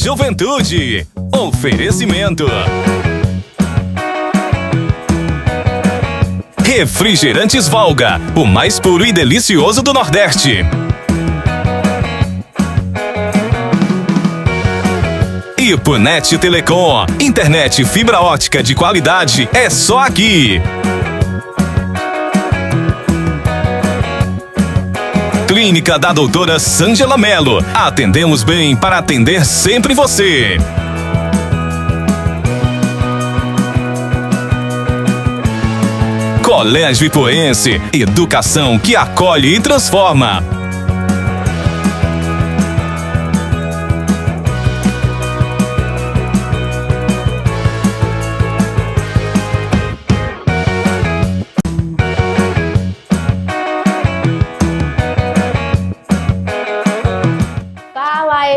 Juventude. Oferecimento. Refrigerantes Valga, o mais puro e delicioso do Nordeste. Ipunet Telecom, internet fibra ótica de qualidade é só aqui. Clínica da doutora Sângela Mello, atendemos bem para atender sempre você. Colégio Ipuense, educação que acolhe e transforma.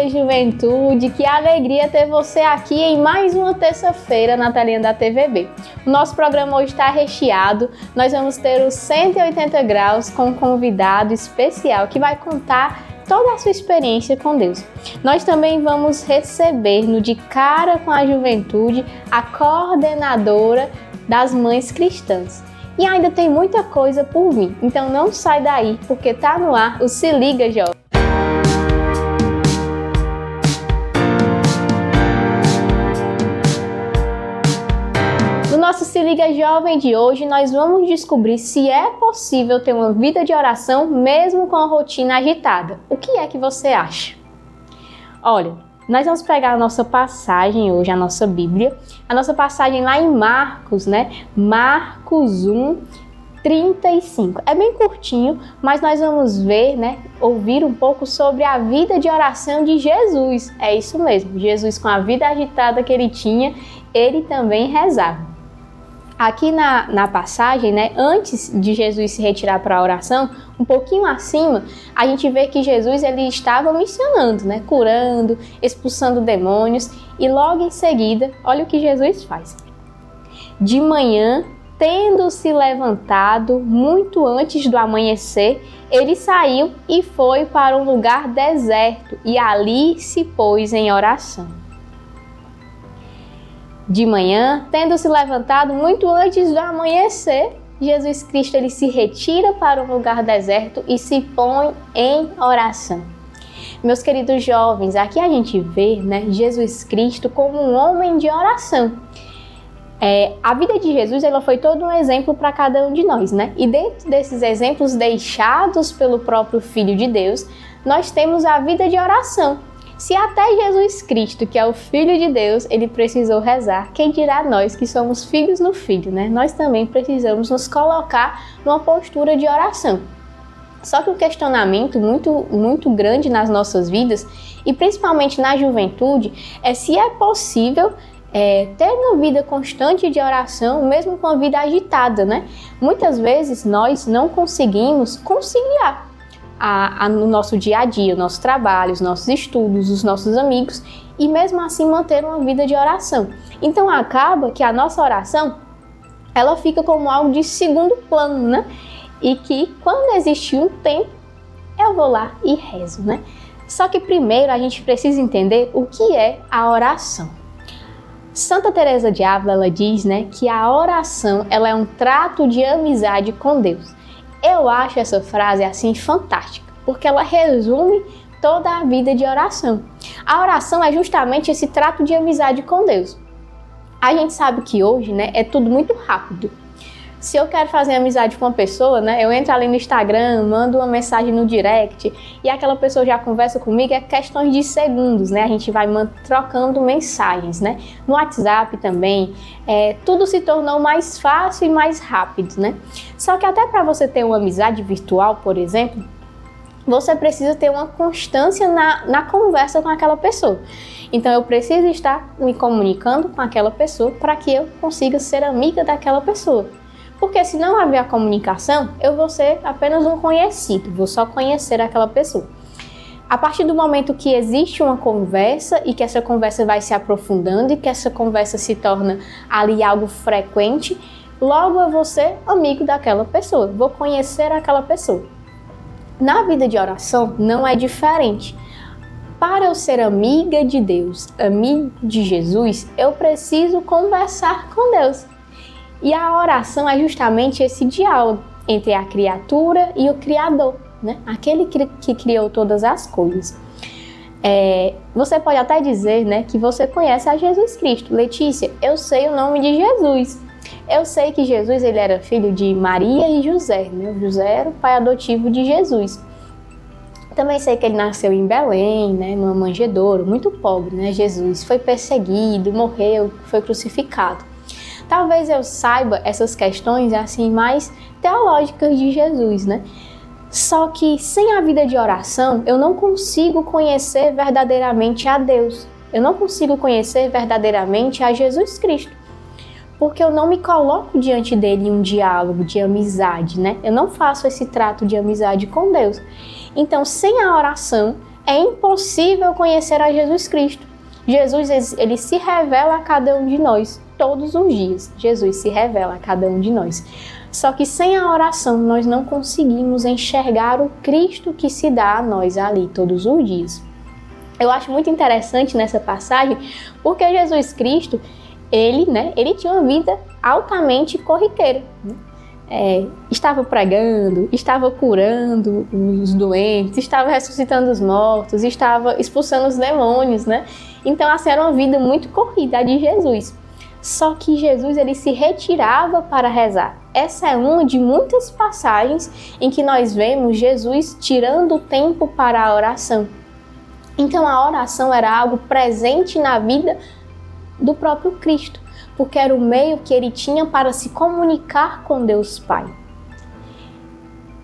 Juventude, que alegria ter você aqui em mais uma terça-feira na telinha da TVB. O nosso programa hoje está recheado, nós vamos ter os 180 graus com um convidado especial que vai contar toda a sua experiência com Deus. Nós também vamos receber no De Cara com a Juventude a coordenadora das Mães Cristãs. E ainda tem muita coisa por vir, então não sai daí porque tá no ar o Se Liga Jovem. No nosso Se Liga Jovem de hoje, nós vamos descobrir se é possível ter uma vida de oração mesmo com a rotina agitada. O que é que você acha? Olha, nós vamos pegar a nossa passagem hoje, a nossa Bíblia, a nossa passagem lá em Marcos, né? Marcos 1, 35. É bem curtinho, mas nós vamos ver, né? Ouvir um pouco sobre a vida de oração de Jesus. É isso mesmo, Jesus com a vida agitada que ele tinha, ele também rezava. Aqui na passagem, né, antes de Jesus se retirar para a oração, um pouquinho acima, a gente vê que Jesus ele estava missionando, né, curando, expulsando demônios, e logo em seguida, olha o que Jesus faz. De manhã, tendo se levantado muito antes do amanhecer, ele saiu e foi para um lugar deserto e ali se pôs em oração. De manhã, tendo se levantado muito antes do amanhecer, Jesus Cristo ele se retira para um lugar deserto e se põe em oração. Meus queridos jovens, aqui a gente vê, né, Jesus Cristo como um homem de oração. A vida de Jesus ela foi todo um exemplo para cada um de nós, né? E dentro desses exemplos deixados pelo próprio Filho de Deus, nós temos a vida de oração. Se até Jesus Cristo, que é o Filho de Deus, ele precisou rezar, quem dirá nós que somos filhos no Filho, né? Nós também precisamos nos colocar numa postura de oração. Só que um questionamento muito grande nas nossas vidas, e principalmente na juventude, é se é possível ter uma vida constante de oração, mesmo com a vida agitada, né? Muitas vezes nós não conseguimos conciliar no nosso dia a dia, o nosso trabalho, os nossos estudos, os nossos amigos, e mesmo assim manter uma vida de oração. Então acaba que a nossa oração ela fica como algo de segundo plano, né? E que quando existe um tempo, eu vou lá e rezo, né? Só que primeiro a gente precisa entender o que é a oração. Santa Teresa de Ávila ela diz, né, que a oração ela é um trato de amizade com Deus. Eu acho essa frase assim fantástica, porque ela resume toda a vida de oração. A oração é justamente esse trato de amizade com Deus. A gente sabe que hoje, né, é tudo muito rápido. Se eu quero fazer amizade com uma pessoa, né, eu entro ali no Instagram, mando uma mensagem no direct e aquela pessoa já conversa comigo, é questões de segundos, né? A gente vai trocando mensagens, né? No WhatsApp também, tudo se tornou mais fácil e mais rápido, né? Só que até para você ter uma amizade virtual, por exemplo, você precisa ter uma constância na conversa com aquela pessoa. Então eu preciso estar me comunicando com aquela pessoa para que eu consiga ser amiga daquela pessoa. Porque se não haver a comunicação, eu vou ser apenas um conhecido, vou só conhecer aquela pessoa. A partir do momento que existe uma conversa e que essa conversa vai se aprofundando e que essa conversa se torna ali algo frequente, logo eu vou ser amigo daquela pessoa, vou conhecer aquela pessoa. Na vida de oração não é diferente. para eu ser amiga de Deus, amigo de Jesus, eu preciso conversar com Deus. E a oração é justamente esse diálogo entre a criatura e o Criador, né? Aquele que criou todas as coisas. Você pode até dizer, né, que você conhece a Jesus Cristo. Letícia, eu sei o nome de Jesus. Eu sei que Jesus ele era filho de Maria e José, né? O José era o pai adotivo de Jesus. Também sei que ele nasceu em Belém, né, numa manjedoura, muito pobre, né? Jesus foi perseguido, morreu, foi crucificado. Talvez eu saiba essas questões assim mais teológicas de Jesus, né? Só que sem a vida de oração, eu não consigo conhecer verdadeiramente a Deus. Eu não consigo conhecer verdadeiramente a Jesus Cristo. Porque eu não me coloco diante dele em um diálogo de amizade, né? Eu não faço esse trato de amizade com Deus. Então, sem a oração, é impossível conhecer a Jesus Cristo. Jesus, ele se revela a cada um de nós, todos os dias. Jesus se revela a cada um de nós. Só que sem a oração, nós não conseguimos enxergar o Cristo que se dá a nós ali todos os dias. Eu acho muito interessante nessa passagem, porque Jesus Cristo, ele tinha uma vida altamente corriqueira. Estava pregando, estava curando os doentes, estava ressuscitando os mortos, estava expulsando os demônios, né? Então, assim, era uma vida muito corrida a de Jesus. Só que Jesus, ele se retirava para rezar. Essa é uma de muitas passagens em que nós vemos Jesus tirando tempo para a oração. Então, a oração era algo presente na vida do próprio Cristo, porque era o meio que ele tinha para se comunicar com Deus Pai.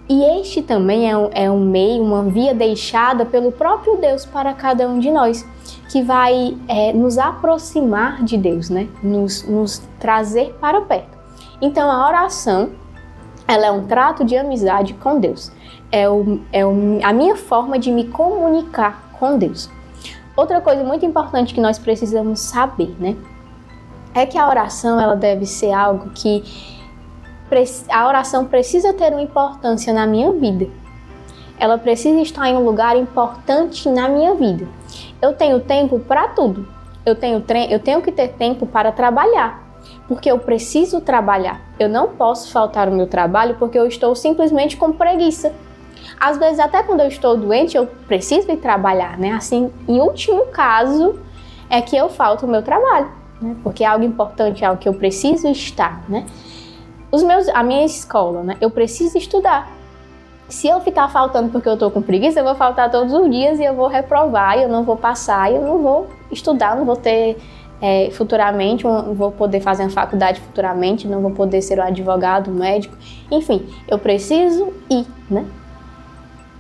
E este também é um meio, uma via deixada pelo próprio Deus para cada um de nós, que vai nos aproximar de Deus, né? Nos trazer para perto. Então a oração, ela é um trato de amizade com Deus. A minha forma de me comunicar com Deus. Outra coisa muito importante que nós precisamos saber, né? É que a oração, ela deve ser algo que a oração precisa ter uma importância na minha vida. Ela precisa estar em um lugar importante na minha vida. Eu tenho tempo para tudo. Eu tenho que ter tempo para trabalhar, porque eu preciso trabalhar. Eu não posso faltar o meu trabalho porque eu estou simplesmente com preguiça. Às vezes, até quando eu estou doente, eu preciso ir trabalhar, né? Assim, em último caso, é que eu falto o meu trabalho, né? Porque é algo importante, é algo que eu preciso estar, né? A minha escola, né? Eu preciso estudar. Se eu ficar faltando porque eu estou com preguiça, eu vou faltar todos os dias e eu vou reprovar, e eu não vou passar, e eu não vou estudar, não vou ter futuramente, não vou poder fazer uma faculdade futuramente, não vou poder ser um advogado, um médico. Enfim, eu preciso ir, né?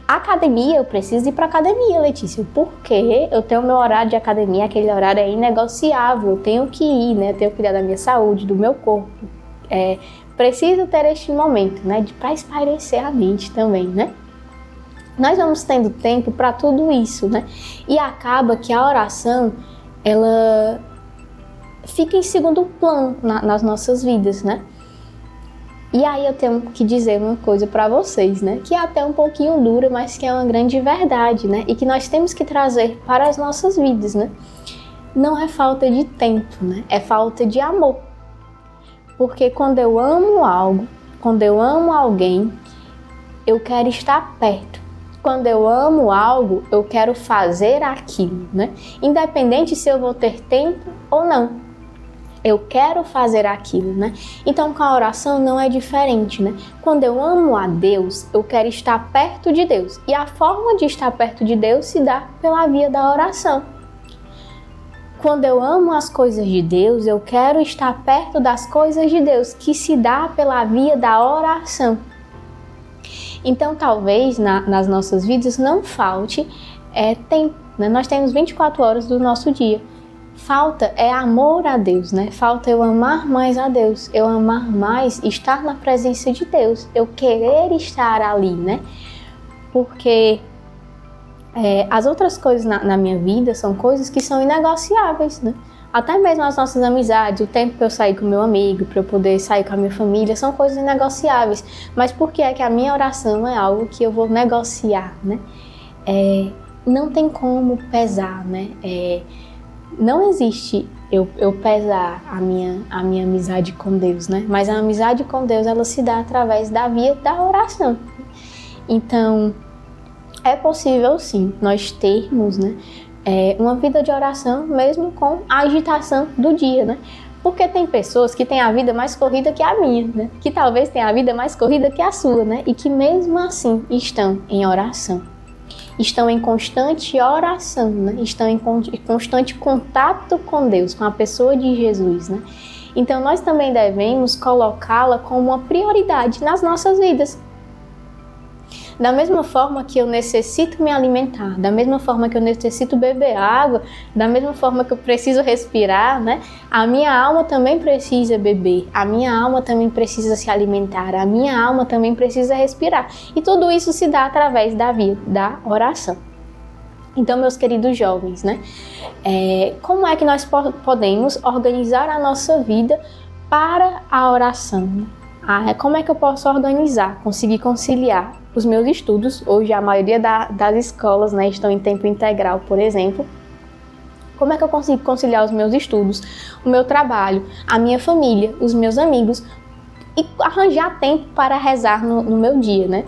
Academia, eu preciso ir para academia, Letícia, porque eu tenho meu horário de academia, aquele horário é inegociável, eu tenho que ir, né? Eu tenho que cuidar da minha saúde, do meu corpo. Preciso ter este momento, né? Para espairecer a mente também, né? Nós vamos tendo tempo para tudo isso, né? E acaba que a oração, ela fica em segundo plano nas nossas vidas, né? E aí eu tenho que dizer uma coisa para vocês, né? Que é até um pouquinho dura, mas que é uma grande verdade, né? E que nós temos que trazer para as nossas vidas, né? Não é falta de tempo, né? É falta de amor. Porque quando eu amo algo, quando eu amo alguém, eu quero estar perto. Quando eu amo algo, eu quero fazer aquilo, né? Independente se eu vou ter tempo ou não. Eu quero fazer aquilo, né? Então, com a oração não é diferente, né? Quando eu amo a Deus, eu quero estar perto de Deus. E a forma de estar perto de Deus se dá pela via da oração. Quando eu amo as coisas de Deus, eu quero estar perto das coisas de Deus, que se dá pela via da oração. Então, talvez nas nossas vidas não falte tempo, né? Nós temos 24 horas do nosso dia. Falta amor a Deus, né? Falta eu amar mais a Deus, eu amar mais estar na presença de Deus, eu querer estar ali, né? Porque as outras coisas na minha vida são coisas que são inegociáveis, né? Até mesmo as nossas amizades, o tempo que eu sair com meu amigo, para eu poder sair com a minha família, são coisas inegociáveis. Mas por que é que a minha oração é algo que eu vou negociar, né? não tem como pesar, né? Não existe eu pesar a minha amizade com Deus, né? Mas a amizade com Deus, ela se dá através da via da oração. Então, é possível sim nós termos, né, uma vida de oração mesmo com a agitação do dia, né? Porque tem pessoas que têm a vida mais corrida que a minha, né? Que talvez tenham a vida mais corrida que a sua, né? E que mesmo assim estão em oração. Estão em constante oração, né? Estão em constante contato com Deus, com a pessoa de Jesus, né? Então nós também devemos colocá-la como uma prioridade nas nossas vidas. Da mesma forma que eu necessito me alimentar, da mesma forma que eu necessito beber água, da mesma forma que eu preciso respirar, né? A minha alma também precisa beber, a minha alma também precisa se alimentar, a minha alma também precisa respirar. E tudo isso se dá através da via da oração. Então, meus queridos jovens, né? Como é que nós podemos organizar a nossa vida para a oração? Como é que eu posso organizar, conseguir conciliar os meus estudos? Hoje a maioria das escolas, né, estão em tempo integral, por exemplo. Como é que eu consigo conciliar os meus estudos, o meu trabalho, a minha família, os meus amigos e arranjar tempo para rezar no meu dia, né?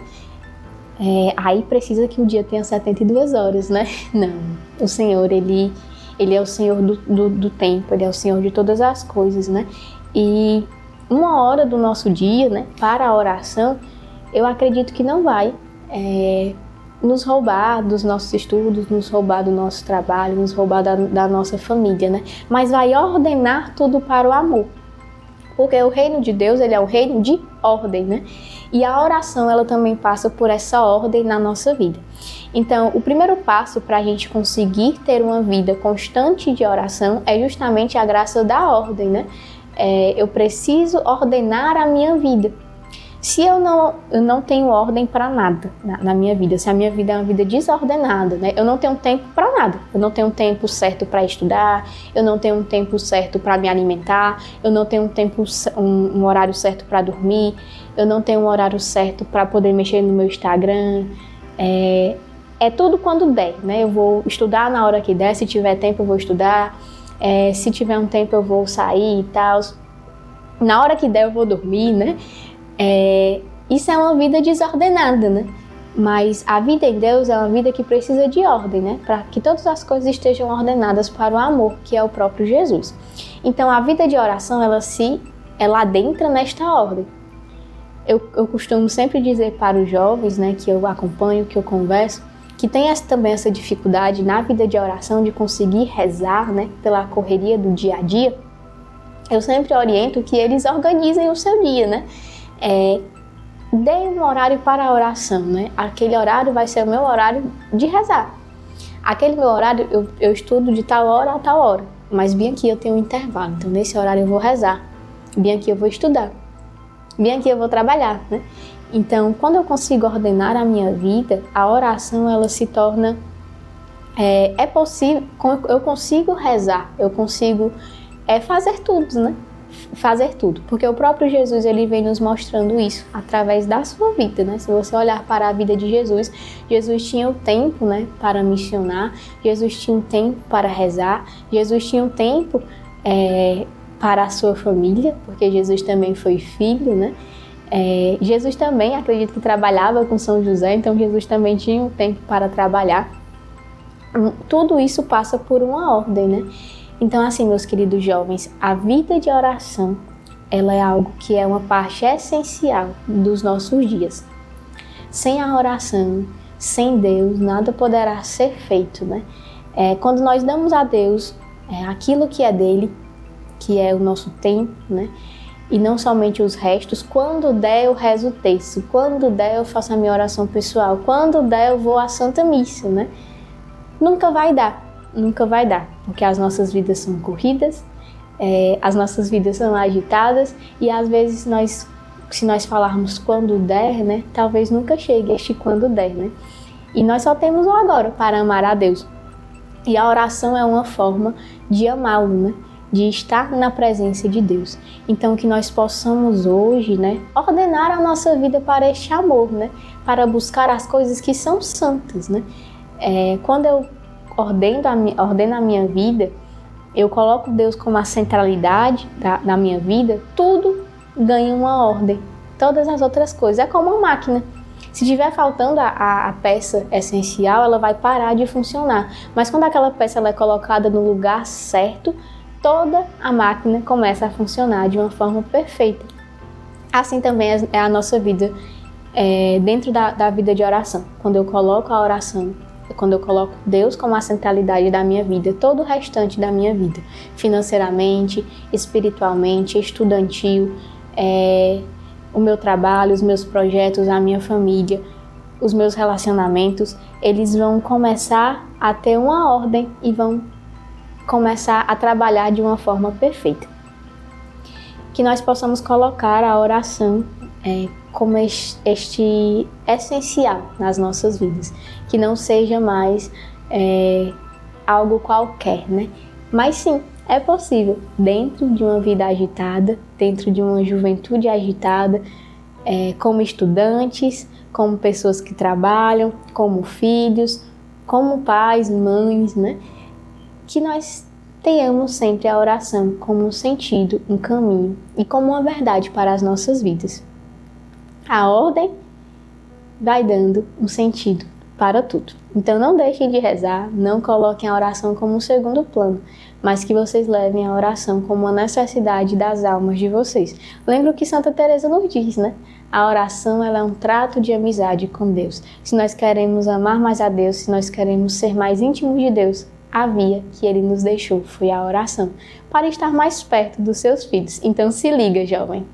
Aí precisa que o dia tenha 72 horas, né? Não, o Senhor, Ele é o Senhor do tempo, Ele é o Senhor de todas as coisas, né? E 1 hora do nosso dia, né, para a oração, eu acredito que não vai nos roubar dos nossos estudos, nos roubar do nosso trabalho, nos roubar da nossa família, né? Mas vai ordenar tudo para o amor. Porque o reino de Deus, ele é o reino de ordem, né? E a oração, ela também passa por essa ordem na nossa vida. Então, o primeiro passo para a gente conseguir ter uma vida constante de oração é justamente a graça da ordem, né? Eu preciso ordenar a minha vida. Se eu não tenho ordem para nada na minha vida, se a minha vida é uma vida desordenada, né? Eu não tenho tempo para nada. Eu não tenho um tempo certo para estudar, eu não tenho um tempo certo para me alimentar, eu não tenho um horário certo para dormir, eu não tenho um horário certo para poder mexer no meu Instagram. É tudo quando der, né? Eu vou estudar na hora que der, se tiver tempo eu vou estudar. Se tiver um tempo eu vou sair e tal, na hora que der eu vou dormir, né? Isso é uma vida desordenada, né? Mas a vida em Deus é uma vida que precisa de ordem, né? Para que todas as coisas estejam ordenadas para o amor, que é o próprio Jesus. Então a vida de oração, ela adentra nesta ordem. Eu costumo sempre dizer para os jovens, né, que eu acompanho, que eu converso, que tem também essa dificuldade na vida de oração de conseguir rezar, né, pela correria do dia a dia. Eu sempre oriento que eles organizem o seu dia, né? Dê um horário para a oração, né? Aquele horário vai ser o meu horário de rezar. Aquele meu horário eu estudo de tal hora a tal hora, mas bem aqui eu tenho um intervalo, então nesse horário eu vou rezar, bem aqui eu vou estudar, bem aqui eu vou trabalhar, né? Então, quando eu consigo ordenar a minha vida, a oração ela se torna possível, eu consigo rezar, eu consigo fazer tudo, né? Fazer tudo, porque o próprio Jesus ele vem nos mostrando isso através da sua vida, né? Se você olhar para a vida de Jesus, Jesus tinha o tempo, né, para missionar, Jesus tinha o tempo para rezar, Jesus tinha o tempo para a sua família, porque Jesus também foi filho, né? Jesus também, acredito que trabalhava com São José, então Jesus também tinha um tempo para trabalhar. Tudo isso passa por uma ordem, né? Então, assim, meus queridos jovens, a vida de oração, ela é algo que é uma parte essencial dos nossos dias. Sem a oração, sem Deus, nada poderá ser feito, né? Quando nós damos a Deus aquilo que é dele, que é o nosso tempo, né? E não somente os restos, quando der eu rezo o texto, quando der eu faço a minha oração pessoal, quando der eu vou à Santa Missa, né? Nunca vai dar, porque as nossas vidas são corridas, as nossas vidas são agitadas e às vezes se nós falarmos quando der, né? Talvez nunca chegue este quando der, né? E nós só temos o agora para amar a Deus. E a oração é uma forma de amá-lo, né? De estar na presença de Deus. Então que nós possamos hoje, né, ordenar a nossa vida para este amor, né, para buscar as coisas que são santas, né. Quando eu ordeno a minha vida, eu coloco Deus como a centralidade da minha vida, tudo ganha uma ordem. Todas as outras coisas. É como uma máquina. Se estiver faltando a peça essencial, ela vai parar de funcionar. Mas quando aquela peça ela é colocada no lugar certo, toda a máquina começa a funcionar de uma forma perfeita. Assim também é a nossa vida dentro da vida de oração. Quando eu coloco a oração, quando eu coloco Deus como a centralidade da minha vida, todo o restante da minha vida, financeiramente, espiritualmente, estudantil, o meu trabalho, os meus projetos, a minha família, os meus relacionamentos, eles vão começar a ter uma ordem e vão começar a trabalhar de uma forma perfeita. Que nós possamos colocar a oração como este essencial nas nossas vidas, que não seja mais algo qualquer, né? Mas sim, é possível, dentro de uma vida agitada, dentro de uma juventude agitada, como estudantes, como pessoas que trabalham, como filhos, como pais, mães, né? Que nós tenhamos sempre a oração como um sentido, um caminho e como uma verdade para as nossas vidas. A ordem vai dando um sentido para tudo. Então não deixem de rezar, não coloquem a oração como um segundo plano, mas que vocês levem a oração como uma necessidade das almas de vocês. Lembra o que Santa Teresa nos diz, né? A oração ela é um trato de amizade com Deus. Se nós queremos amar mais a Deus, se nós queremos ser mais íntimos de Deus, a via que Ele nos deixou foi a oração, para estar mais perto dos seus filhos. Então se liga, jovem!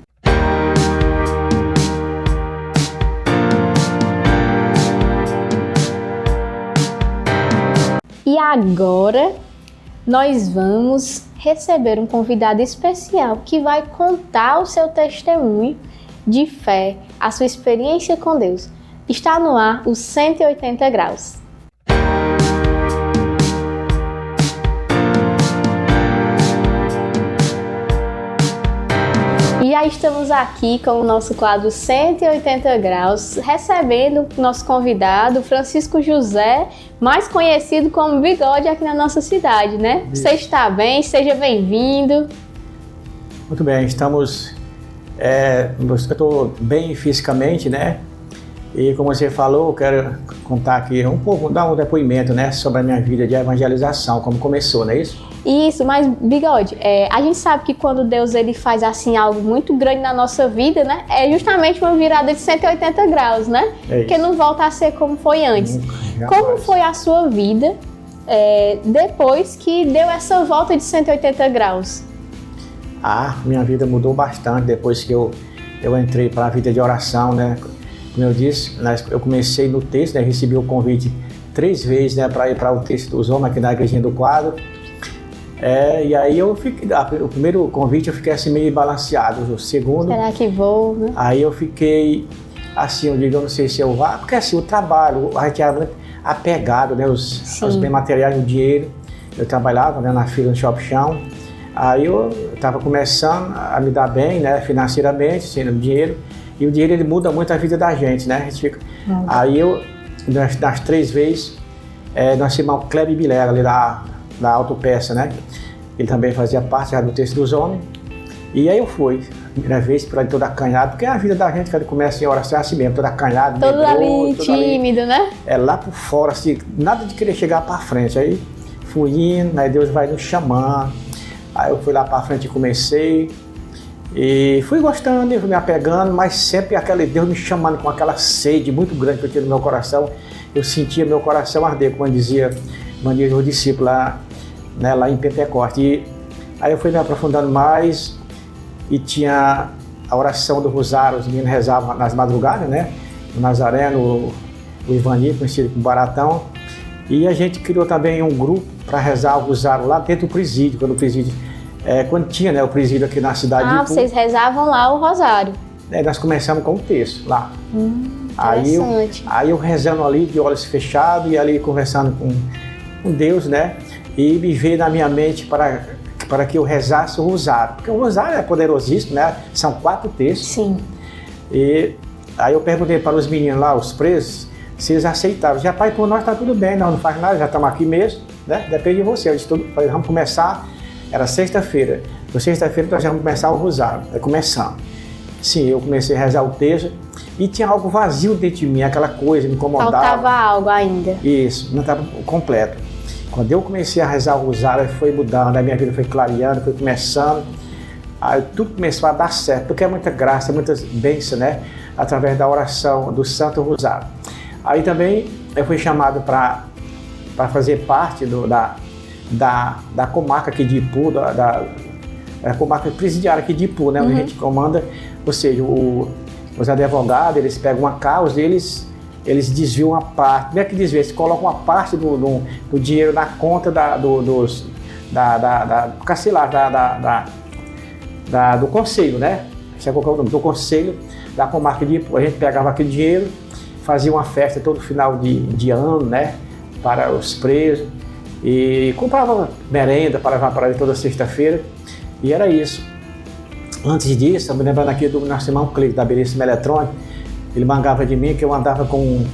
E agora nós vamos receber um convidado especial que vai contar o seu testemunho de fé, a sua experiência com Deus. Está no ar o 180 graus. E já estamos aqui com o nosso quadro 180 graus, recebendo o nosso convidado, Francisco José, mais conhecido como Bigode aqui na nossa cidade, né? Isso. Você está bem? Seja bem-vindo. Muito bem, estamos... eu estou bem fisicamente, né? E como você falou, eu quero contar aqui um pouco, dar um depoimento, né, sobre a minha vida de evangelização, como começou, não é isso? Isso, mas Bigode, a gente sabe que quando Deus ele faz assim algo muito grande na nossa vida, né, é justamente uma virada de 180 graus, né? Porque não volta a ser como foi antes. Como foi a sua vida depois que deu essa volta de 180 graus? Minha vida mudou bastante depois que eu entrei para a vida de oração, né? Como eu disse, eu comecei no texto, né? Recebi o convite 3 vezes, né, para ir para o texto dos homens aqui na Igrejinha do Quadro. E aí eu fiquei, o primeiro convite eu fiquei assim meio balanceado, o segundo... Será que vou, né? Aí eu fiquei assim, eu não sei se eu vou, porque assim, o trabalho, a gente era apegado, né, os bens materiais, o dinheiro. Eu trabalhava, né, na fila no Shopping Chão. Aí eu estava começando a me dar bem, né, financeiramente, sendo dinheiro. E o dinheiro ele muda muito a vida da gente, né? A gente fica... Aí eu, nas 3 vezes, nós chamamos o Kleber Bilela, ali da Autopeça, né? Ele também fazia parte já do texto dos homens. E aí eu fui, primeira vez, por ali todo acanhado, porque a vida da gente, quando começa em oração, é assim mesmo, todo acanhado, todo ali, tímido, né? Lá por fora, assim, nada de querer chegar para frente. Aí fui indo, aí Deus vai nos chamando. Aí eu fui lá para frente e comecei. E fui gostando, fui me apegando, mas sempre Deus me chamando com aquela sede muito grande que eu tinha no meu coração. Eu sentia meu coração arder, como dizia o discípulo lá em Pentecoste. E aí eu fui me aprofundando mais e tinha a oração do Rosário, os meninos rezavam nas madrugadas, né? O Nazareno, o Ivani, conhecido como Baratão. E a gente criou também um grupo para rezar o Rosário lá dentro do presídio, quando tinha, né, o presídio aqui na cidade de Ipu. Vocês rezavam lá o rosário. Nós começamos com o texto lá. Interessante. Aí eu rezando ali, de olhos fechados, e ali conversando com Deus, né? E me veio na minha mente para que eu rezasse o rosário. Porque o rosário é poderosíssimo, né? São 4 textos. Sim. E aí eu perguntei para os meninos lá, os presos, se eles aceitaram. Já, pai, por nós está tudo bem, nós não faz nada, já estamos aqui mesmo, né? Depende de você. Eu disse, vamos começar, era sexta-feira. Na sexta-feira nós já vamos começar o rosário. Aí começamos. Sim, eu comecei a rezar o texto e tinha algo vazio dentro de mim, aquela coisa me incomodava. Faltava algo ainda. Isso, não estava completo. Quando eu comecei a rezar o rosário, foi mudando, a minha vida foi clareando, foi começando. Aí tudo começou a dar certo, porque é muita graça, muitas bênçãos, né? Através da oração do Santo Rosário. Aí também eu fui chamado para fazer parte da comarca aqui de Ipu, da comarca presidiária aqui de Ipu, né? Onde a gente comanda, ou seja, os advogados, eles pegam uma causa, eles desviam uma parte, não é que desviam, eles colocam uma parte do dinheiro na conta do conselho, né? Do conselho da comarca de Ipu. A gente pegava aquele dinheiro, fazia uma festa todo final de ano, né? Para os presos e comprava merenda para levar para ali toda sexta-feira e era isso. Antes disso, eu me lembrando aqui do nosso irmão Cleiton, da Belíssima Eletrônica, ele mangava de mim que eu andava com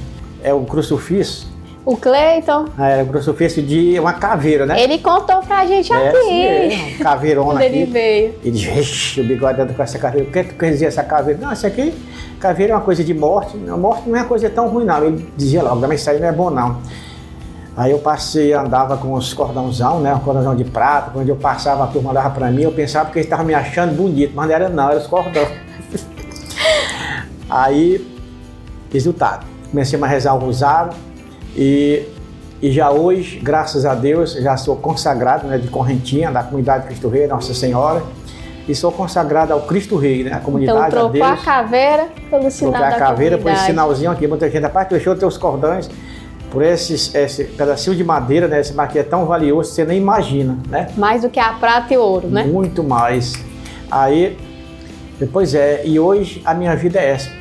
o crucifixo. O Cleiton. Era o crucifixo de uma caveira, né? Ele contou pra gente aqui. Um caveirona quando aqui. Ele veio. Ele disse, o bigode anda com essa caveira. O que quer dizer essa caveira? Não, isso aqui, caveira é uma coisa de morte. A morte não é uma coisa tão ruim, não. Ele dizia logo, mas isso aí não é bom, não. Aí eu andava com os cordãozão, né? Um cordãozão de prata. Quando eu passava, a turma andava pra mim, eu pensava que eles estavam me achando bonito, mas não era não, era os cordões. Aí, resultado, comecei a rezar o rosário e já hoje, graças a Deus, já sou consagrado, né, de correntinha da comunidade Cristo Rei, Nossa Senhora, e sou consagrado ao Cristo Rei, né, a comunidade, então, trocou a caveira pelo sinal da comunidade. Troquei a caveira por esse sinalzinho aqui, muita gente, rapaz, tu deixou teus cordões por esse pedacinho de madeira, né, esse marquinhos é tão valioso, você nem imagina, né? Mais do que a prata e ouro, né? Muito mais. Aí, depois e hoje a minha vida é essa.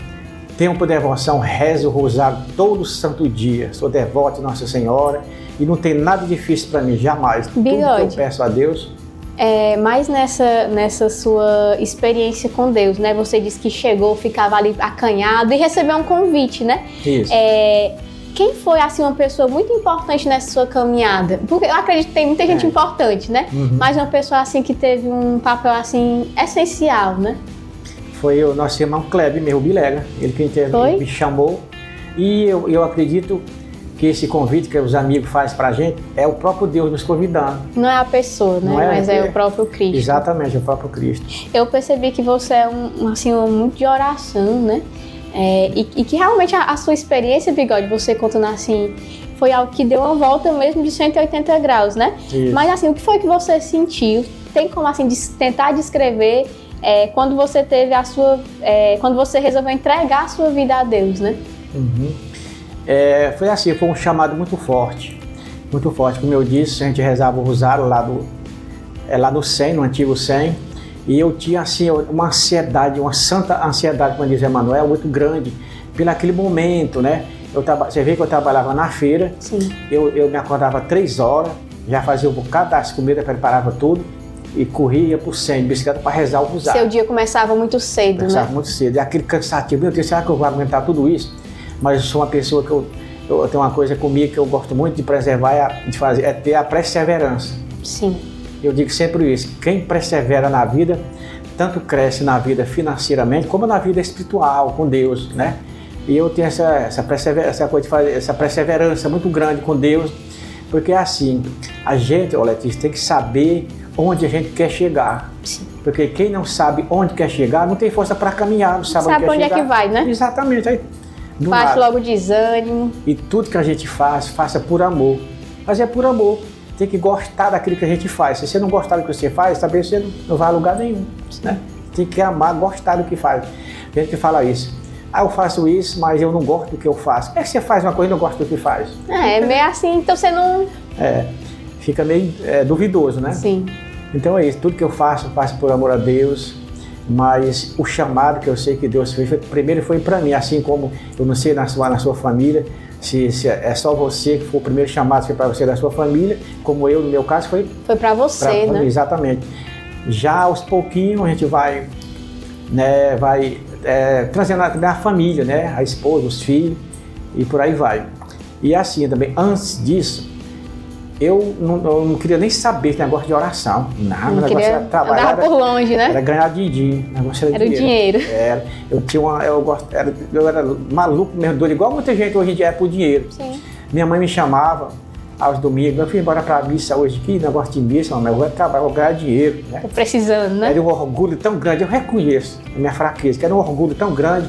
Tenho por devoção, rezo o rosário todo santo dia. Sou devoto de Nossa Senhora e não tem nada difícil para mim, jamais. Bigode. Tudo que eu peço a Deus. Mas nessa sua experiência com Deus, né? Você disse que chegou, ficava ali acanhado e recebeu um convite, né? Isso. Quem foi, assim, uma pessoa muito importante nessa sua caminhada? Porque eu acredito que tem muita gente importante, né? Uhum. Mas uma pessoa, assim, que teve um papel, assim, essencial, né? Foi o nosso irmão Kleber, meu Bilega, ele que me chamou. E eu acredito que esse convite que os amigos fazem pra gente é o próprio Deus nos convidando. Não é a pessoa, né? Mas é o próprio Cristo. Exatamente, é o próprio Cristo. Eu percebi que você é muito de oração, né? E que realmente a sua experiência, Bigode, você contando assim, foi algo que deu uma volta mesmo de 180 graus, né? Isso. Mas assim, o que foi que você sentiu? Tem como assim tentar descrever quando você teve quando você resolveu entregar a sua vida a Deus, né? Uhum. Foi assim, foi um chamado muito forte, como eu disse, a gente rezava o rosário lá no 100, no antigo 100, e eu tinha assim uma ansiedade, uma santa ansiedade, como diz Emmanuel, muito grande, pelo aquele momento, né? Você vê que eu trabalhava na feira. Sim. Eu me acordava 3 horas, já fazia um bocado das comidas, preparava tudo, e corria por 100 de bicicleta para rezar o rosário. Seu dia começava muito cedo, Começava muito cedo, e aquele cansativo, meu Deus, será que eu vou aguentar tudo isso? Mas eu sou uma pessoa que eu tenho uma coisa comigo que eu gosto muito de preservar, é ter a perseverança. Sim. Eu digo sempre isso, quem persevera na vida, tanto cresce na vida financeiramente, como na vida espiritual, com Deus, né? E eu tenho essa perseverança muito grande com Deus, porque é assim, a gente, Letícia, tem que saber onde a gente quer chegar. Sim. Porque quem não sabe onde quer chegar, não tem força para caminhar, não sabe onde quer chegar. Sabe onde é que vai, né? Exatamente. Aí, faz logo desânimo. E tudo que a gente faça por amor. Mas é por amor. Tem que gostar daquilo que a gente faz. Se você não gostar do que você faz, talvez você não vai a lugar nenhum, né? Tem que amar, gostar do que faz. Tem gente que fala isso. Eu faço isso, mas eu não gosto do que eu faço. Como é que você faz uma coisa e não gosta do que faz? É meio assim, então você não... Fica meio duvidoso, né? Sim. Então é isso. Tudo que eu faço por amor a Deus. Mas o chamado que eu sei que Deus fez, primeiro foi para mim, assim como eu não sei na sua família, se é só você que foi o primeiro chamado, foi para você da sua família, como eu, no meu caso, foi para você, né? Exatamente. Já aos pouquinhos a gente vai trazendo também a família, né? A esposa, os filhos, e por aí vai. E assim também, antes disso, eu não queria nem saber esse negócio de oração. Não, o negócio era trabalhar. Andava por longe, né? Era ganhar din-din. O negócio era o dinheiro. Era. Eu era maluco mesmo, doido, igual muita gente hoje em dia é por dinheiro. Sim. Minha mãe me chamava aos domingos, eu fui embora para a missa hoje, que negócio de missa, mamãe, eu vou trabalhar, eu vou ganhar dinheiro. Né? Tô precisando, né? Era um orgulho tão grande, eu reconheço a minha fraqueza, que era um orgulho tão grande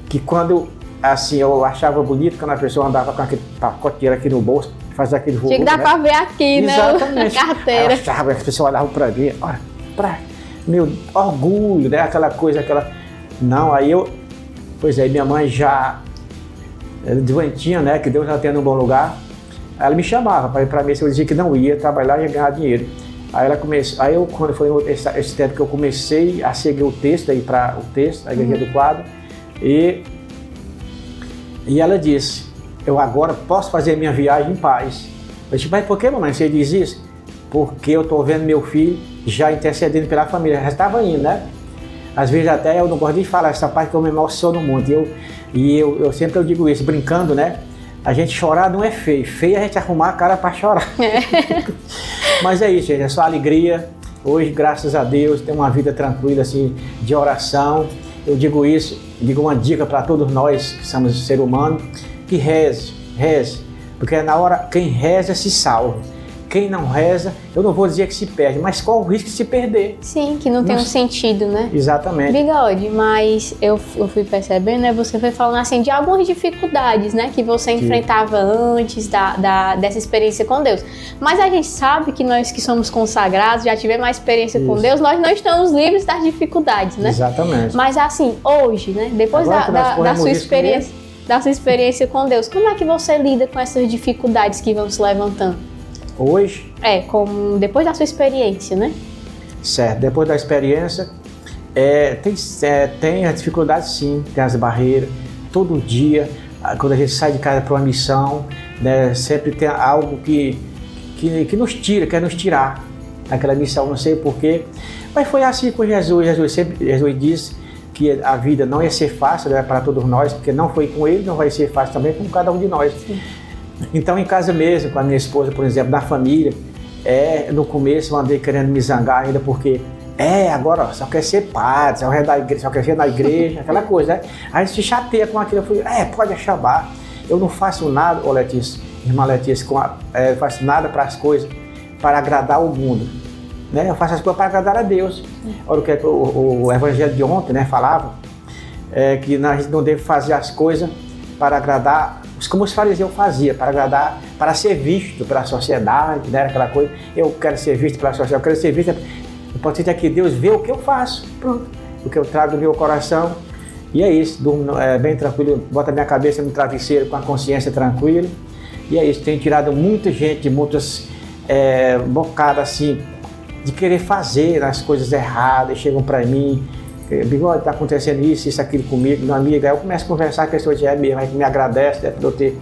que quando assim, eu achava bonito quando a pessoa andava com aquele pacote de dinheiro aqui no bolso, fazia aquele volume. Tinha que dar pra ver aqui, exatamente, né? Carteira. Eu achava, as pessoas olhavam para mim, olha, meu orgulho, né? Aquela coisa, Não, aí eu. Pois é, minha mãe já doentinha, né? Que Deus já tem num bom lugar. Aí ela me chamava para ir para missa, eu dizia que não ia trabalhar e ia ganhar dinheiro. Aí ela começou, aí eu, quando foi esse tempo que eu comecei a seguir o texto, a ir para o texto, a igreja do quadro, e ela disse, eu agora posso fazer minha viagem em paz. Eu disse, mas por que, mamãe, você diz isso? Porque eu estou vendo meu filho já intercedendo pela família, já estava indo, né? Às vezes até eu não gosto de falar essa parte que eu me emociono muito, eu sempre digo isso, brincando, né? A gente chorar não é feio, feio é a gente arrumar a cara para chorar. Mas é isso, gente, é só alegria. Hoje, graças a Deus, tem uma vida tranquila, assim, de oração. Eu digo isso, digo uma dica para todos nós que somos ser humano, que reze, porque na hora, quem reza se salva. Quem não reza, eu não vou dizer que se perde, mas qual o risco de se perder? Sim, que não tem um sentido, né? Exatamente. Bigode, mas eu fui percebendo, né? Você foi falando assim de algumas dificuldades, né? Que você enfrentava antes dessa experiência com Deus. Mas a gente sabe que nós que somos consagrados, já tivemos mais experiência com Deus, nós não estamos livres das dificuldades, né? Exatamente. Mas assim, hoje, né? Depois da sua experiência com Deus, como é que você lida com essas dificuldades que vão se levantando? Hoje? Depois da sua experiência, né? Certo, depois da experiência, tem as dificuldades sim, tem as barreiras. Todo dia, quando a gente sai de casa para uma missão, né, sempre tem algo que nos tira, quer nos tirar daquela missão, não sei porquê. Mas foi assim com Jesus. Jesus disse que a vida não ia ser fácil, né, para todos nós, porque não foi com ele, não vai ser fácil também com cada um de nós. Sim. Então, em casa mesmo, com a minha esposa, por exemplo, na família, no começo eu andei querendo me zangar ainda, porque agora só quer ser padre, só quer ser na igreja, aquela coisa, né? Aí se chateia com aquilo, eu falei, pode achabar, eu não faço nada, Letícia, irmã Letícia, eu faço nada para as coisas para agradar o mundo, né? Eu faço as coisas para agradar a Deus. Olha o que o evangelho de ontem, né, falava, que a gente não deve fazer as coisas para agradar, como os fariseus faziam, para agradar, para ser visto pela sociedade, né? Aquela coisa, eu quero ser visto pela sociedade, eu quero ser visto, o importante é que Deus vê o que eu faço, pronto, o que eu trago do meu coração, e é isso, durmo bem tranquilo, boto a minha cabeça no travesseiro com a consciência tranquila, e é isso, tem tirado muita gente, muitas bocadas assim, de querer fazer as coisas erradas, chegam para mim, Bigode, está acontecendo isso, aquilo comigo, meu amigo. Aí eu começo a conversar com a pessoa mesmo, aí me agradece, por eu ter,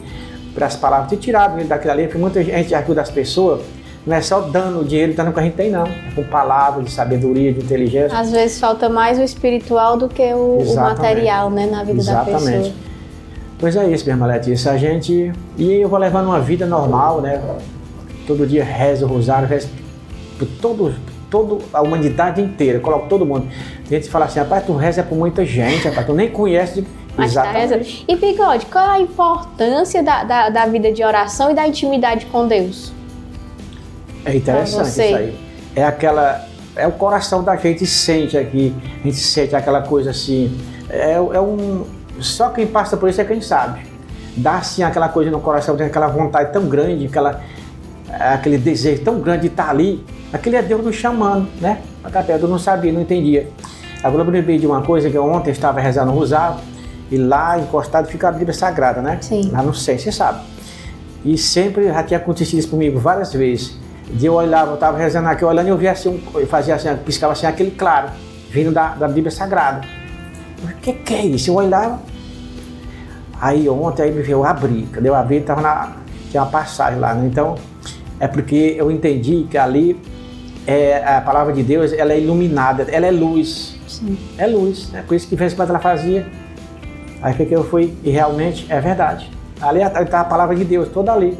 por as palavras, ter tirado ele daquilo ali, porque muita gente ajuda as pessoas, não é só dando o dinheiro, dando o que a gente tem, não. É com palavras de sabedoria, de inteligência. Às vezes falta mais o espiritual do que o material, né, na vida da pessoa. Pois é isso, minha irmã Letícia, e eu vou levando uma vida normal, né? Todo dia rezo o rosário, rezo por toda a humanidade inteira, coloco todo mundo. Tem gente que fala assim, rapaz, tu reza por muita gente, rapaz, tu nem conhece. Exatamente. E Bigode, qual é a importância da vida de oração e da intimidade com Deus? É interessante isso aí. É o coração da gente sente aqui, a gente sente aquela coisa assim, só quem passa por isso é quem sabe. Dá assim aquela coisa no coração, tem aquela vontade tão grande, aquele desejo tão grande de estar ali. Aquele é Deus nos chamando, né? Eu não sabia, não entendia. Agora eu lembrei de uma coisa que ontem eu estava rezando o rosário e lá encostado fica a Bíblia Sagrada, né? Sim. Lá no centro, você sabe. E sempre já tinha acontecido isso comigo várias vezes. Eu olhava, eu estava rezando aqui, olhando e eu via assim, eu fazia assim, piscava assim aquele claro, vindo da Bíblia Sagrada. O que é isso? Eu olhava. Aí ontem eu abri, quando eu abri tinha uma passagem lá, né? Então é porque eu entendi que ali a palavra de Deus, ela é iluminada, ela é luz. Sim. É luz, é por isso que vez quando ela fazia. Aí que eu fui, e realmente é verdade. Ali está a palavra de Deus, toda ali.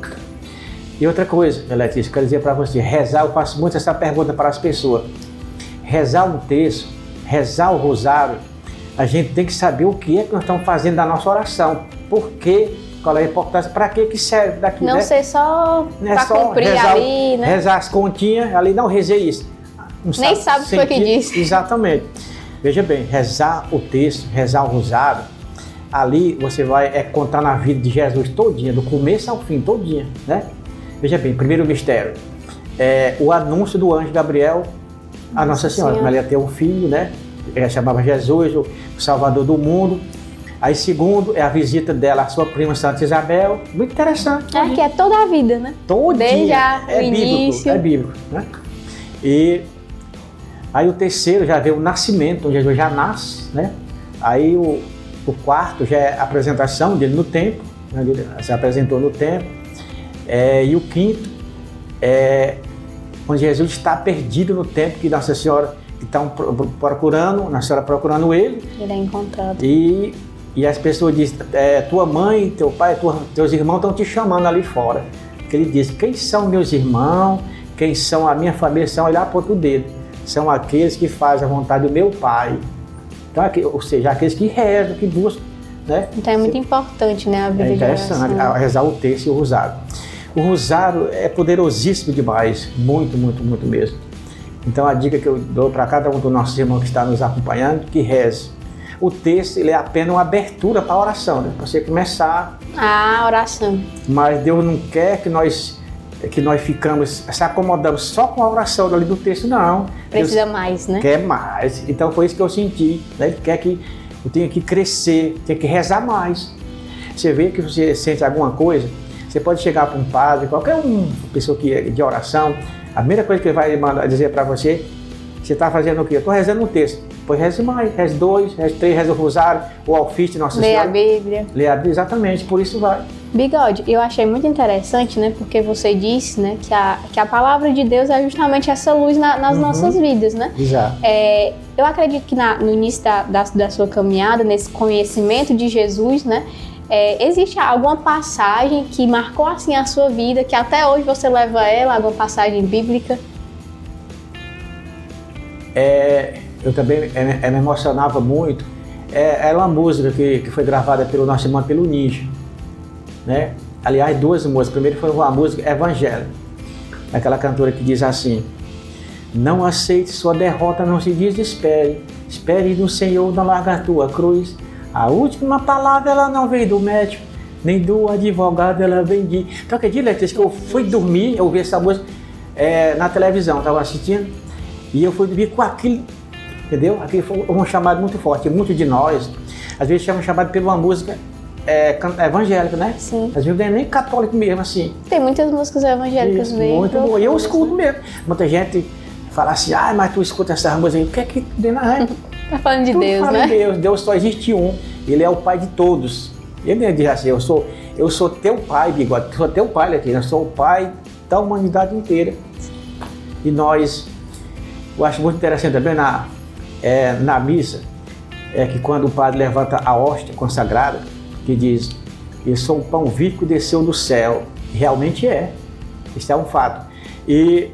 E outra coisa, Letícia, quero dizer para você, rezar, eu faço muito essa pergunta para as pessoas. Rezar um texto, rezar o rosário, a gente tem que saber o que é que nós estamos fazendo da nossa oração. Por quê? Qual é a importância? Para que serve daqui, não, né? ser só para cumprir rezar, ali, né? Rezar as continhas, ali não rezei isso. Não nem sabe o que foi que disse. Exatamente. Veja bem, rezar o texto, rezar o rosário, ali você vai contar na vida de Jesus todinha, do começo ao fim, todinha, né? Veja bem, primeiro mistério, o anúncio do anjo Gabriel à Nossa Senhora, como ela ia ter um filho, né? Ela chamava Jesus, o Salvador do mundo. Aí segundo, é a visita dela à sua prima Santa Isabel, muito interessante. Que é toda a vida, né? Todinha. Desde o início. É bíblico, né? E aí o terceiro já vê o nascimento, onde Jesus já nasce, né? Aí o quarto já é a apresentação dele no templo, né? Ele se apresentou no templo. E o quinto é onde Jesus está perdido no templo, que Nossa Senhora estão procurando, Nossa Senhora procurando ele. Ele é encontrado. E as pessoas dizem, tua mãe, teu pai, teus irmãos estão te chamando ali fora. Porque ele diz, quem são meus irmãos, quem são a minha família, são, ele aponta o dedo. São aqueles que fazem a vontade do meu pai. Então, ou seja, aqueles que rezam, que buscam, né? Então é muito importante, né, a vida de oração. É interessante, rezar o terço e o rosário. O rosário é poderosíssimo demais, muito, muito, muito mesmo. Então a dica que eu dou para cada um dos nossos irmãos que está nos acompanhando, que reze. O texto, ele é apenas uma abertura para a oração, né? Para você começar a oração. Mas Deus não quer que nós ficamos, se acomodamos só com a oração ali do texto, não. Precisa Deus mais, né? Quer mais. Então foi isso que eu senti, né? Ele quer que eu tenha que crescer, tenha que rezar mais. Você vê que você sente alguma coisa, você pode chegar para um padre, qualquer pessoa de oração, a primeira coisa que ele vai mandar dizer para você está fazendo o quê? Eu estou rezando um texto. Pois reze mais, reze 2, reze 3, reze o rosário, o alfiste Nossa Senhora. Lê a Bíblia. Lê a Bíblia, exatamente, por isso vai. Bigode, eu achei muito interessante, né? Porque você disse, né, que a palavra de Deus é justamente essa luz nas nossas vidas, né? Exato. Eu acredito que no início da sua caminhada, nesse conhecimento de Jesus, né? Existe alguma passagem que marcou assim a sua vida, que até hoje você leva ela, alguma passagem bíblica? Eu também me emocionava muito. Era uma música que foi gravada pelo nosso irmão, pelo Ninja, né? Aliás, 2 músicas. Primeiro foi uma música evangélica, aquela cantora que diz assim: não aceite sua derrota, não se desespere, espere no Senhor, não larga a tua cruz. A última palavra ela não vem do médico, nem do advogado, ela vem de... Então, aquele dia, Letícia, que eu fui dormir, eu ouvi essa música na televisão, estava assistindo, e eu fui dormir com aquilo. Entendeu? Aqui foi um chamado muito forte. Muitos de nós, às vezes, chamam chamado por uma música evangélica, né? Sim. Às vezes, não é nem católico mesmo, assim. Tem muitas músicas evangélicas mesmo. Muito bom. E eu escuto mesmo. Muita gente fala assim, mas tu escuta essa música aí, o que é que tem na Tá falando de Tudo Deus, fala né? de Deus. Deus só existe um. Ele é o pai de todos. Ele diz assim, eu sou teu pai, Bigode. Eu sou teu pai, aqui. Eu sou o pai da humanidade inteira. E eu acho muito interessante também na missa, que quando o padre levanta a hóstia consagrada, que diz, eu sou o pão vivo que desceu do céu. Realmente é. Isso é um fato. E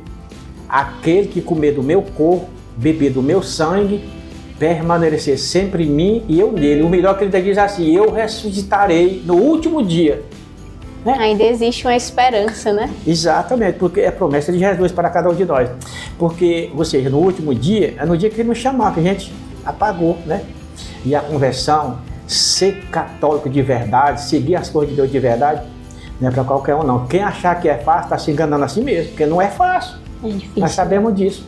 aquele que comer do meu corpo, beber do meu sangue, permanecer sempre em mim e eu nele. O melhor que ele diz assim, eu ressuscitarei no último dia. Né? Ainda existe uma esperança, né? Exatamente, porque é promessa de Jesus para cada um de nós. Porque, ou seja, no último dia, é no dia que ele nos chamar, que a gente apagou, né? E a conversão, ser católico de verdade, seguir as coisas de Deus de verdade, não é para qualquer um não. Quem achar que é fácil, está se enganando a si mesmo, porque não é fácil. É difícil. Nós sabemos disso.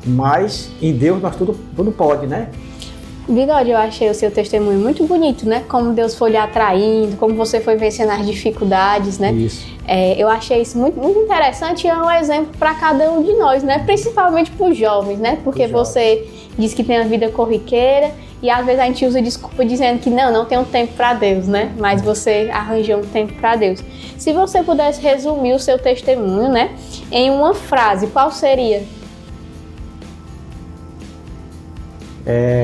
Mas em Deus nós tudo pode, né? Bigode, eu achei o seu testemunho muito bonito, né? Como Deus foi lhe atraindo, como você foi vencendo as dificuldades, né? Isso. Eu achei isso muito, muito interessante e é um exemplo para cada um de nós, né? Principalmente para os jovens, né? Porque você diz que tem a vida corriqueira e às vezes a gente usa desculpa dizendo que não tem um tempo para Deus, né? Mas você arranjou um tempo para Deus. Se você pudesse resumir o seu testemunho, né? Em uma frase, qual seria?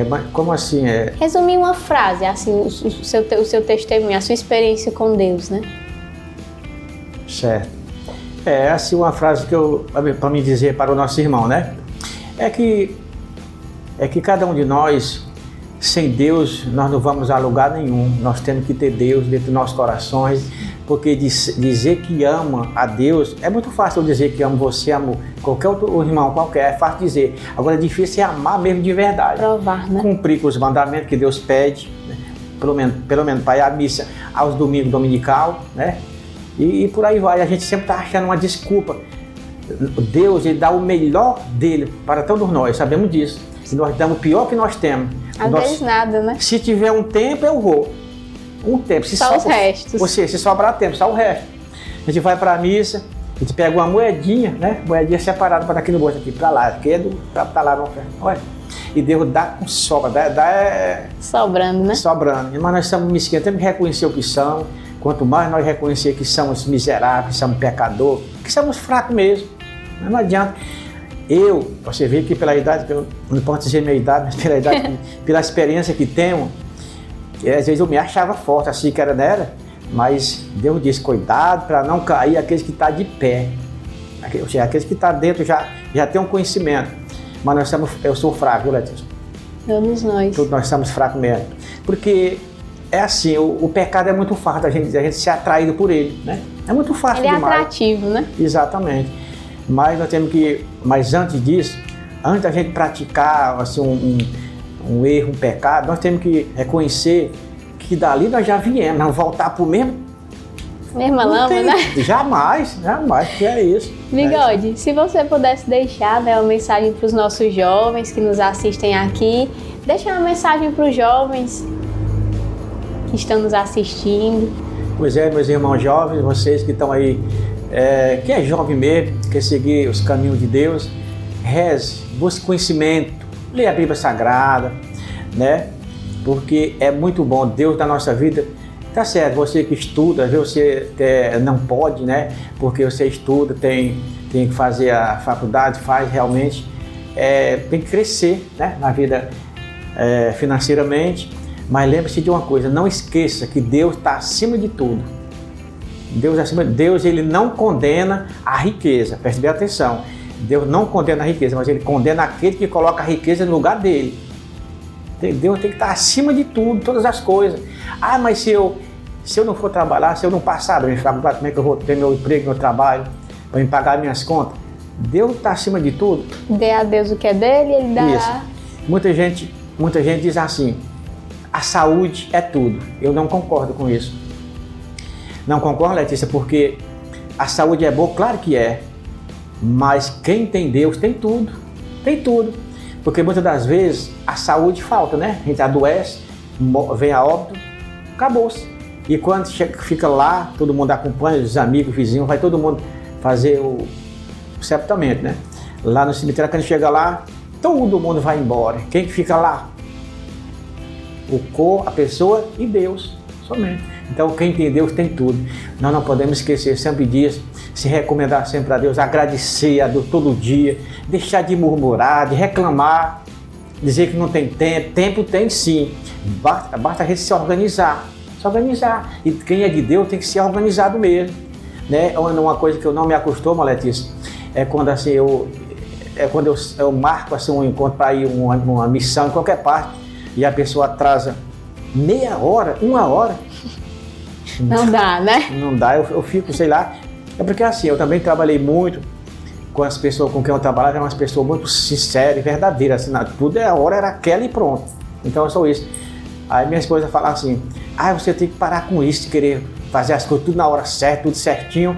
Mas como assim? Resumir uma frase, assim, o seu testemunho, a sua experiência com Deus, né? Certo. Assim, uma frase que para me dizer para o nosso irmão, né? É que cada um de nós, sem Deus, nós não vamos a lugar nenhum. Nós temos que ter Deus dentro dos nossos corações, porque dizer que ama a Deus, é muito fácil eu dizer que amo você, amo qualquer outro irmão, qualquer, é fácil dizer. Agora é difícil amar mesmo de verdade. Provar, né? Cumprir com os mandamentos que Deus pede, né? Pelo menos para ir à missa aos domingos dominical, né? E por aí vai, a gente sempre está achando uma desculpa. Deus, ele dá o melhor dele para todos nós, sabemos disso. Se nós damos o pior que nós temos. Às vezes nada, né? Se tiver um tempo, eu vou. Um tempo. Só os restos. Ou seja, se sobrar tempo, só o resto. A gente vai para a missa, a gente pega uma moedinha, né? Moedinha separada para aqui no bolso, aqui para lá, aqui para lá. Olha. E Deus dá com sobra, sobrando, né? Sobrando. Mas nós somos mesquinhos, temos que reconhecer o que são. Quanto mais nós reconhecer que somos miseráveis, que somos pecadores, que somos fracos mesmo. Não adianta. Você vê que pela idade, não posso dizer minha idade, mas pela idade, pela experiência que tenho, às vezes eu me achava forte, assim que era, mas Deus disse, cuidado para não cair aqueles que estão de pé. Ou seja, aqueles que estão dentro já tem um conhecimento. Mas eu sou fraco, viu, Letícia? Todos nós. Todos nós somos fracos mesmo. Porque é assim, o pecado é muito fácil a gente ser atraído por ele, né? É muito fácil demais. Ele é atrativo, né? Exatamente. Mas nós temos mas antes disso, antes da gente praticar assim, um erro, um pecado, nós temos que reconhecer que dali nós já viemos, não voltar para o mesma lama, né? Jamais, que é isso. Bigode, se você pudesse deixar, né, uma mensagem para os nossos jovens que nos assistem aqui, deixa uma mensagem para os jovens que estão nos assistindo. Pois é, meus irmãos jovens, vocês que estão aí, que é jovem mesmo, quer seguir os caminhos de Deus, reze, busque conhecimento, leia a Bíblia Sagrada, né? Porque é muito bom, Deus da nossa vida. Tá certo, você que estuda, você não pode, né? Porque você estuda, tem que fazer a faculdade, faz realmente, tem que crescer, né? Na vida financeiramente. Mas lembre-se de uma coisa, não esqueça que Deus está acima de tudo. Deus, ele não condena a riqueza, preste bem atenção. Deus não condena a riqueza, mas ele condena aquele que coloca a riqueza no lugar dele. Deus tem que estar acima de tudo, todas as coisas. Ah, mas se eu não for trabalhar, se eu não passar da minha faculdade, como é que eu vou ter meu emprego, meu trabalho, para me pagar minhas contas? Deus está acima de tudo. Dê a Deus o que é dele, ele dará. Isso. Muita gente diz assim, a saúde é tudo. Eu não concordo com isso. Não concordo, Letícia, porque a saúde é boa, claro que é. Mas quem tem Deus tem tudo. Tem tudo. Porque muitas das vezes a saúde falta, né? A gente adoece, vem a óbito, acabou-se. E quando fica lá, todo mundo acompanha, os amigos, vizinhos, vai todo mundo fazer o sepultamento, né? Lá no cemitério, quando chega lá, todo mundo vai embora. Quem que fica lá? A pessoa e Deus, somente. Então quem tem Deus tem tudo. Nós não podemos esquecer sempre disso, se recomendar sempre a Deus, agradecer a Deus todo dia, deixar de murmurar, de reclamar, dizer que não tem tempo. Tempo tem sim, basta a gente se organizar. E quem é de Deus tem que ser organizado mesmo, né? Uma coisa que eu não me acostumo, Letícia, é quando assim eu marco assim, um encontro para ir uma missão em qualquer parte e a pessoa atrasa meia hora, 1 hora. Não dá, né? Não dá, eu fico, sei lá. É porque assim, eu também trabalhei muito com as pessoas com quem eu trabalhava, eram umas pessoas muito sinceras e verdadeiras, assim, tudo a hora era aquela e pronto. Então eu sou isso. Aí minha esposa fala assim, você tem que parar com isso, de querer fazer as coisas tudo na hora certa, tudo certinho.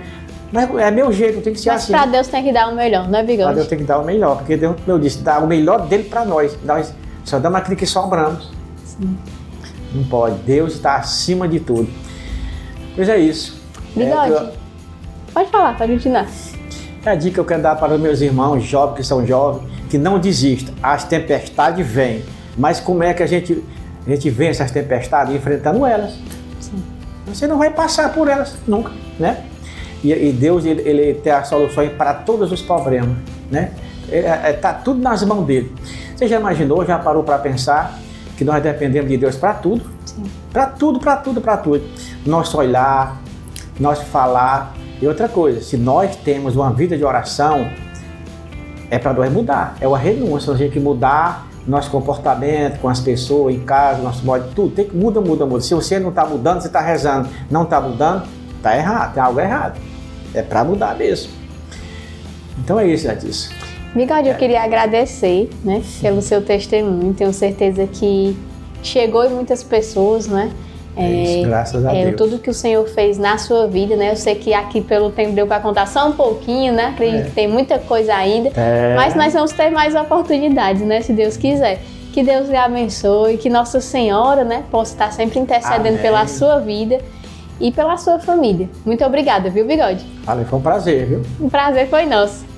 Mas é meu jeito, tem que ser assim. Mas pra Deus tem que dar o melhor, não é, Bigode? Pra Deus tem que dar o melhor, porque Deus, como eu disse, dá o melhor dele pra nós. Nós só damos aquilo que sobramos. Sim. Não pode, Deus está acima de tudo. Pois é isso. Bigode, pode falar, pode continuar. A dica que eu quero dar para os meus irmãos jovens, que são jovens, que não desistam. As tempestades vêm, mas como é que a gente vence as tempestades? Enfrentando elas. Sim. Você não vai passar por elas nunca, né? E Deus, ele tem a solução para todos os problemas, né? Está tudo nas mãos dele. Você já imaginou, já parou para pensar que nós dependemos de Deus para tudo? Sim. Para tudo, para tudo, para tudo. Nosso olhar, nosso falar. E outra coisa, se nós temos uma vida de oração, é para nós mudar. É uma renúncia, a gente mudar nosso comportamento com as pessoas, em casa, nosso modo de tudo. Tem que mudar. Se você não está mudando, você está rezando, não está mudando, está errado, tem algo errado. É para mudar mesmo. Então é isso, Letícia. Bigode, eu queria agradecer, né, pelo seu testemunho. Tenho certeza que chegou em muitas pessoas, né? Isso, graças a Deus. Tudo que o Senhor fez na sua vida, né? Eu sei que aqui pelo tempo deu para contar só um pouquinho, né? Acredito que tem muita coisa ainda. Mas nós vamos ter mais oportunidades, né? Se Deus quiser. Que Deus lhe abençoe, que Nossa Senhora, né, possa estar sempre intercedendo pela sua vida e pela sua família. Muito obrigada, viu, Bigode? Valeu, foi um prazer, viu? Um prazer foi nosso.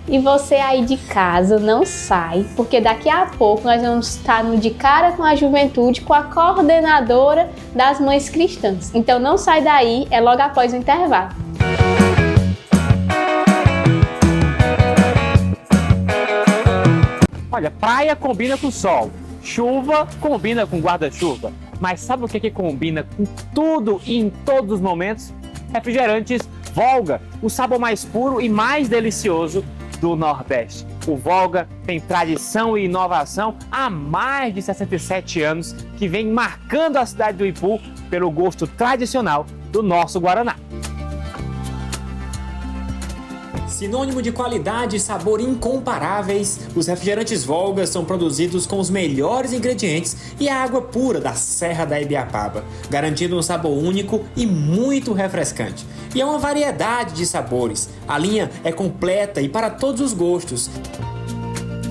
E você aí de casa, não sai, porque daqui a pouco nós vamos estar no De Cara com a Juventude com a coordenadora das Mães Cristãs. Então não sai daí, é logo após o intervalo. Olha, praia combina com sol, chuva combina com guarda-chuva. Mas sabe o que combina com tudo e em todos os momentos? Refrigerantes Volga, o sabor mais puro e mais delicioso do Nordeste. O Volga tem tradição e inovação há mais de 67 anos, que vem marcando a cidade do Ipu pelo gosto tradicional do nosso Guaraná. Sinônimo de qualidade e sabor incomparáveis, os refrigerantes Volga são produzidos com os melhores ingredientes e a água pura da Serra da Ibiapaba, garantindo um sabor único e muito refrescante. E é uma variedade de sabores. A linha é completa e para todos os gostos.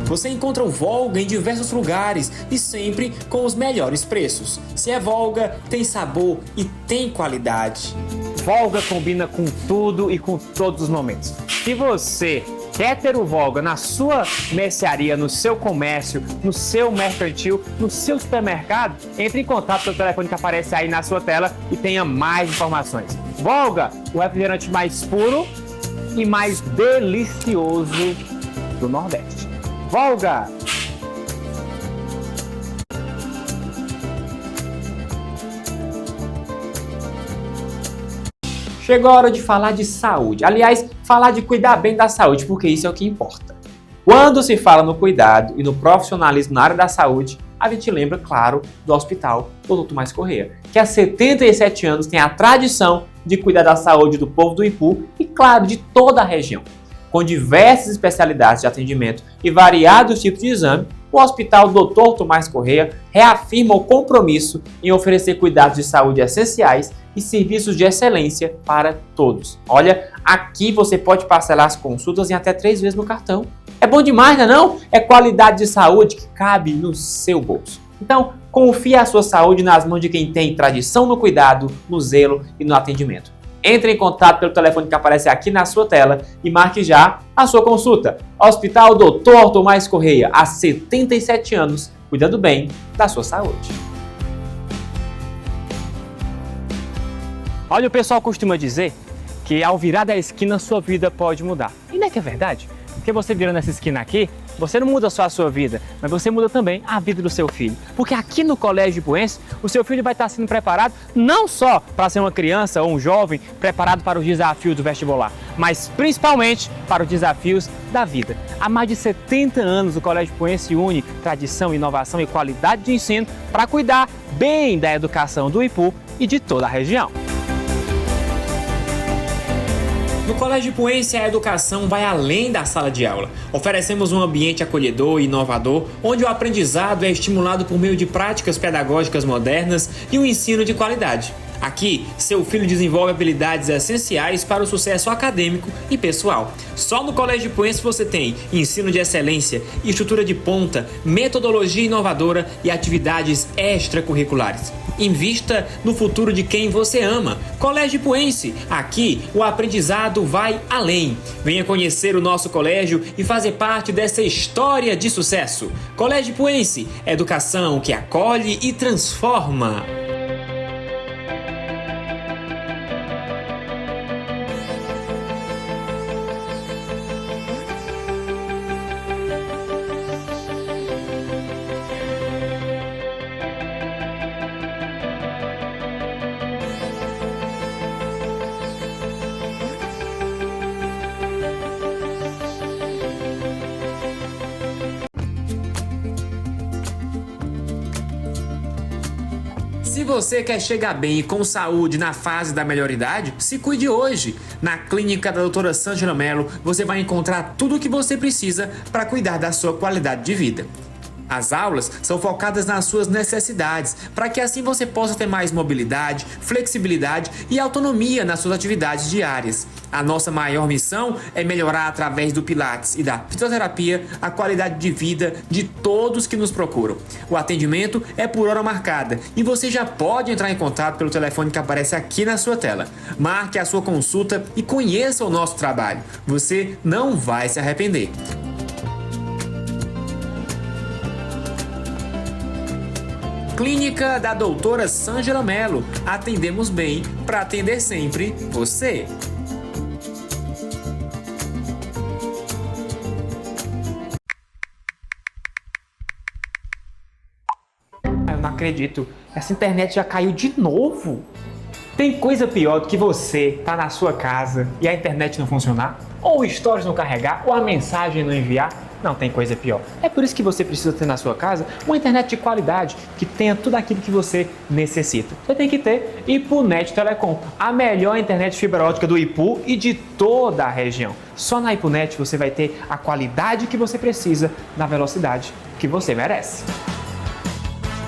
Você encontra o Volga em diversos lugares e sempre com os melhores preços. Se é Volga, tem sabor e tem qualidade. Volga combina com tudo e com todos os momentos. Se você quer ter o Volga na sua mercearia, no seu comércio, no seu mercantil, no seu supermercado, entre em contato pelo telefone que aparece aí na sua tela e tenha mais informações. Volga, o refrigerante mais puro e mais delicioso do Nordeste. Volga! Chegou a hora de falar de saúde. Aliás, falar de cuidar bem da saúde, porque isso é o que importa. Quando se fala no cuidado e no profissionalismo na área da saúde, a gente lembra, claro, do Hospital Dr. Tomás Correia, que há 77 anos tem a tradição de cuidar da saúde do povo do Ipu e, claro, de toda a região. Com diversas especialidades de atendimento e variados tipos de exame, o Hospital Dr. Tomás Correia reafirma o compromisso em oferecer cuidados de saúde essenciais e serviços de excelência para todos. Olha, aqui você pode parcelar as consultas em até 3 vezes no cartão. É bom demais, não é não? É qualidade de saúde que cabe no seu bolso. Então, confie a sua saúde nas mãos de quem tem tradição no cuidado, no zelo e no atendimento. Entre em contato pelo telefone que aparece aqui na sua tela e marque já a sua consulta. Hospital Dr. Tomás Correia, há 77 anos, cuidando bem da sua saúde. Olha, o pessoal costuma dizer que ao virar da esquina sua vida pode mudar. E não é que é verdade? Porque você virando essa esquina aqui, você não muda só a sua vida, mas você muda também a vida do seu filho. Porque aqui no Colégio Ipuense, o seu filho vai estar sendo preparado não só para ser uma criança ou um jovem preparado para os desafios do vestibular, mas principalmente para os desafios da vida. Há mais de 70 anos o Colégio Ipuense une tradição, inovação e qualidade de ensino para cuidar bem da educação do Ipu e de toda a região. No Colégio Ipuense, a educação vai além da sala de aula. Oferecemos um ambiente acolhedor e inovador, onde o aprendizado é estimulado por meio de práticas pedagógicas modernas e um ensino de qualidade. Aqui, seu filho desenvolve habilidades essenciais para o sucesso acadêmico e pessoal. Só no Colégio Ipuense você tem ensino de excelência, estrutura de ponta, metodologia inovadora e atividades extracurriculares. Invista no futuro de quem você ama. Colégio Ipuense, aqui o aprendizado vai além. Venha conhecer o nosso colégio e fazer parte dessa história de sucesso. Colégio Ipuense, educação que acolhe e transforma. Se você quer chegar bem e com saúde na fase da melhoridade, se cuide hoje. Na clínica da doutora Sângela Mello, você vai encontrar tudo o que você precisa para cuidar da sua qualidade de vida. As aulas são focadas nas suas necessidades, para que assim você possa ter mais mobilidade, flexibilidade e autonomia nas suas atividades diárias. A nossa maior missão é melhorar através do Pilates e da fisioterapia a qualidade de vida de todos que nos procuram. O atendimento é por hora marcada e você já pode entrar em contato pelo telefone que aparece aqui na sua tela. Marque a sua consulta e conheça o nosso trabalho. Você não vai se arrepender. Clínica da doutora Sângela Mello. Atendemos bem para atender sempre você. Eu não acredito. Essa internet já caiu de novo. Tem coisa pior do que você tá na sua casa e a internet não funcionar? Ou o stories não carregar? Ou a mensagem não enviar? Não tem coisa pior. É por isso que você precisa ter na sua casa uma internet de qualidade que tenha tudo aquilo que você necessita. Você tem que ter IpuNet Telecom, a melhor internet fibra ótica do Ipu e de toda a região. Só na IpuNet você vai ter a qualidade que você precisa na velocidade que você merece.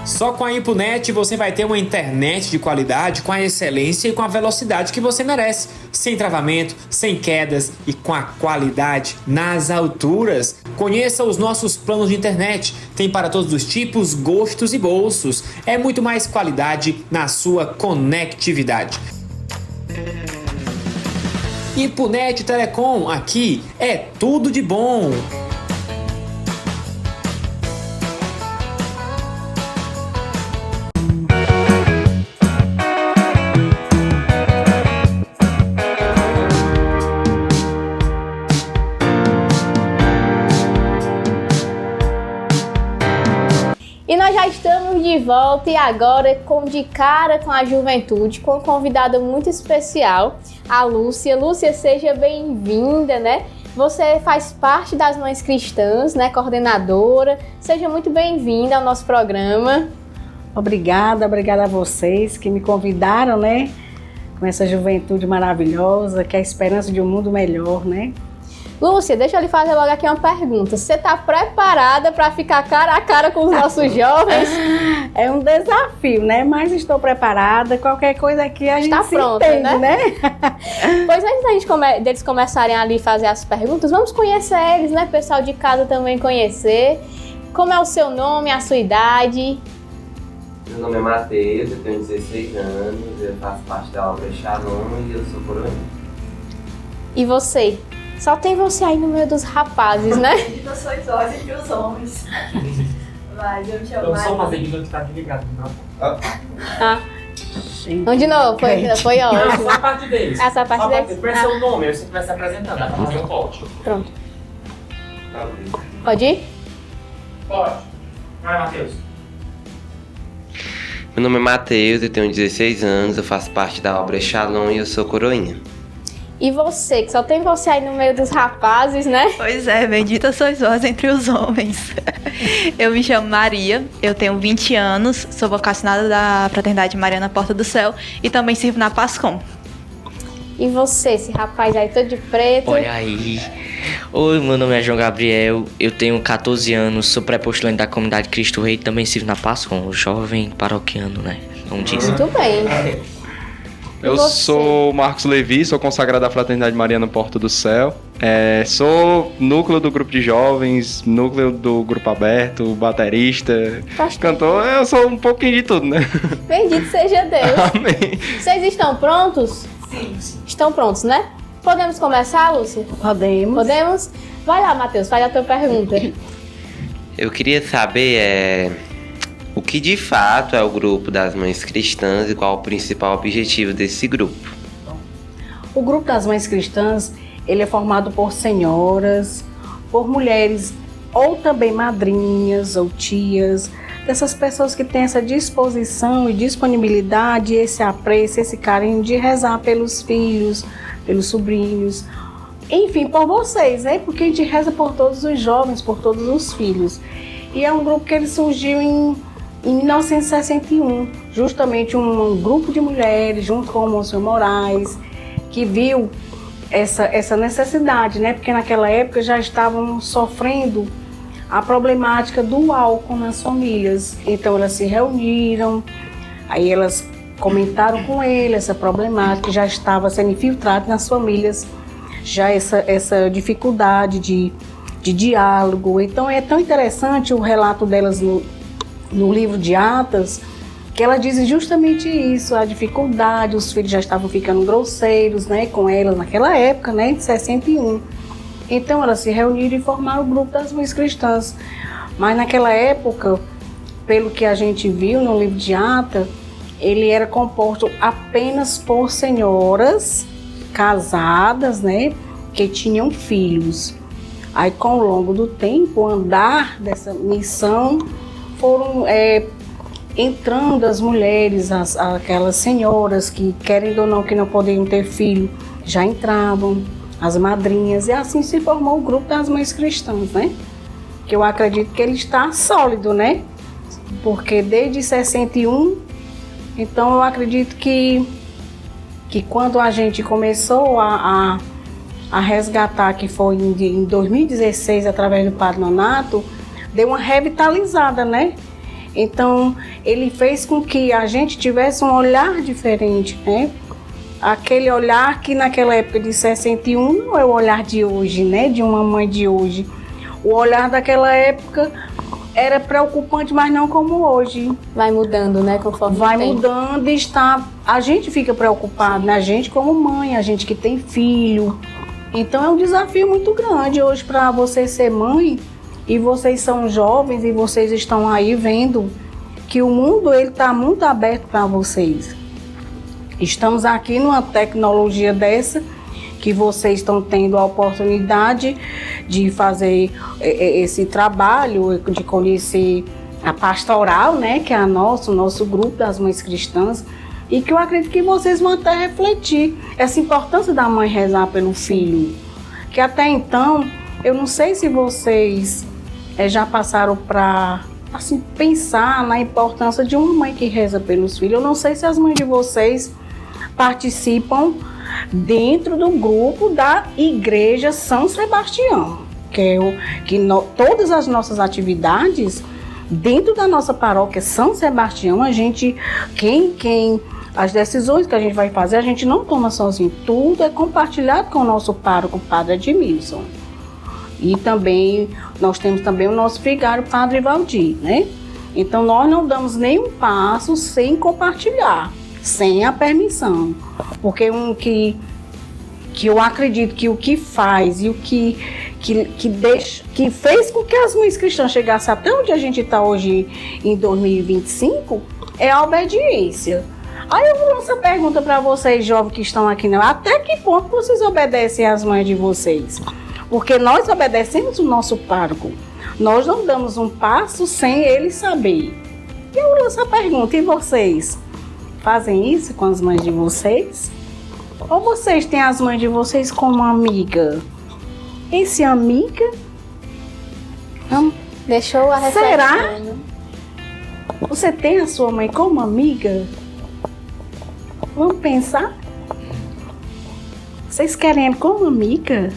Só com a IpuNet você vai ter uma internet de qualidade, com a excelência e com a velocidade que você merece. Sem travamento, sem quedas e com a qualidade nas alturas. Conheça os nossos planos de internet. Tem para todos os tipos, gostos e bolsos. É muito mais qualidade na sua conectividade. IpuNet Telecom, aqui é tudo de bom. E nós já estamos de volta e agora de cara com a juventude, com uma convidada muito especial, a Lúcia. Lúcia, seja bem-vinda, né? Você faz parte das Mães Cristãs, né? Coordenadora. Seja muito bem-vinda ao nosso programa. Obrigada a vocês que me convidaram, né? Com essa juventude maravilhosa, que é a esperança de um mundo melhor, né? Lúcia, deixa eu lhe fazer logo aqui uma pergunta. Você está preparada para ficar cara a cara com os nossos jovens? É um desafio, né? Mas estou preparada. Qualquer coisa aqui a gente está se pronta, entende, né? Pois antes da gente deles começarem ali a fazer as perguntas, vamos conhecer eles, né? O pessoal de casa também conhecer. Como é o seu nome, a sua idade? Meu nome é Matheus, eu tenho 16 anos, eu faço parte da obra Shalom e eu sou coroinha. E você? Só tem você aí no meio dos rapazes, né? Eu sou idosa entre os homens. Mas eu me chamo Então, só uma Maria. vez que tá desligado, não? Ah. Vamos de novo, foi Não, ótimo. só a parte deles. Essa parte Só a deles? parte deles. Seu nome, aí você vai se apresentando, dá pra fazer um corte. Pronto. Pode ir? Pode. Vai, Matheus. Meu nome é Matheus, eu tenho 16 anos, eu faço parte da obra Shalom e eu sou coroinha. E você, que só tem você aí no meio dos rapazes, né? Pois é, bendita sois vós entre os homens. Eu me chamo Maria, eu tenho 20 anos, sou vocacionada da Fraternidade Mariana Porta do Céu e também sirvo na Pascom. E você, esse rapaz aí todo de preto? Olha aí. Oi, meu nome é João Gabriel, eu tenho 14 anos, sou pré-postulante da comunidade Cristo Rei e também sirvo na Pascom, jovem paroquiano, né? Como diz. Muito bem. Eu sou Marcos Levi, sou consagrado da Fraternidade Mariana Porta do Céu. Sou núcleo do grupo de jovens, núcleo do grupo aberto, baterista, cantor. Eu sou um pouquinho de tudo, né? Bendito seja Deus. Amém. Vocês estão prontos? Sim. Estão prontos, né? Podemos começar, Lúcia? Podemos. Podemos? Vai lá, Matheus, faz a tua pergunta. Eu queria saber o que de fato é o grupo das Mães Cristãs e qual o principal objetivo desse grupo. O grupo das Mães Cristãs, ele é formado por senhoras, por mulheres ou também madrinhas ou tias, dessas pessoas que têm essa disposição e disponibilidade, esse apreço, esse carinho de rezar pelos filhos, pelos sobrinhos, enfim, por vocês, né? Porque a gente reza por todos os jovens, por todos os filhos. E é um grupo que ele surgiu em em 1961, justamente um grupo de mulheres, junto com o Monsenhor Moraes, que viu essa necessidade, né? Porque naquela época já estavam sofrendo a problemática do álcool nas famílias. Então elas se reuniram, aí elas comentaram com ele essa problemática, já estava sendo infiltrada nas famílias, já essa dificuldade de diálogo. Então é tão interessante o relato delas no livro de Atas, que ela diz justamente isso, a dificuldade, os filhos já estavam ficando grosseiros, né, com elas naquela época, né, de 61. Então elas se reuniram e formaram o grupo das Mães Cristãs. Mas naquela época, pelo que a gente viu no livro de Atas, ele era composto apenas por senhoras casadas, né, que tinham filhos. Aí, com o longo do tempo, o andar dessa missão, foram entrando as mulheres, aquelas senhoras que, querendo ou não, que não podiam ter filho, já entravam, as madrinhas, e assim se formou o grupo das Mães Cristãs, né? Que eu acredito que ele está sólido, né? Porque desde 61, então eu acredito que quando a gente começou a resgatar, que foi em 2016, através do Padre Nonato, deu uma revitalizada, né? Então, ele fez com que a gente tivesse um olhar diferente, né? Aquele olhar que naquela época de 61 não é o olhar de hoje, né? De uma mãe de hoje. O olhar daquela época era preocupante, mas não como hoje. Vai mudando, né? Conforme vai o tempo. mudando e a gente fica preocupado, né? A gente como mãe, a gente que tem filho. Então é um desafio muito grande hoje para você ser mãe, e vocês são jovens e vocês estão aí vendo que o mundo ele está muito aberto para vocês. Estamos aqui numa tecnologia dessa que vocês estão tendo a oportunidade de fazer esse trabalho, de conhecer a pastoral, né, que é o nosso grupo das Mães Cristãs, e que eu acredito que vocês vão até refletir essa importância da mãe rezar pelo filho. Que até então, eu não sei se vocês já passaram para assim, pensar na importância de uma mãe que reza pelos filhos. Eu não sei se as mães de vocês participam dentro do grupo da Igreja São Sebastião, todas as nossas atividades dentro da nossa paróquia São Sebastião, a gente, as decisões que a gente vai fazer, a gente não toma sozinho, tudo é compartilhado com o nosso pároco, o Padre Edmilson. E também, nós temos também o nosso vigário, o Padre Valdir, né? Então, nós não damos nenhum passo sem compartilhar, sem a permissão. Porque que eu acredito que o que faz e o que fez com que as Mães Cristãs chegassem até onde a gente está hoje, em 2025, é a obediência. Aí eu vou lançar a pergunta para vocês, jovens que estão aqui, né? Até que ponto vocês obedecem às mães de vocês? Porque nós obedecemos o nosso pároco. Nós não damos um passo sem ele saber. E eu lanço a pergunta, e vocês? Fazem isso com as mães de vocês? Ou vocês têm as mães de vocês como amiga? Esse amiga? Deixou a reflexão. Será? Você tem a sua mãe como amiga? Vamos pensar? Vocês querem como amiga?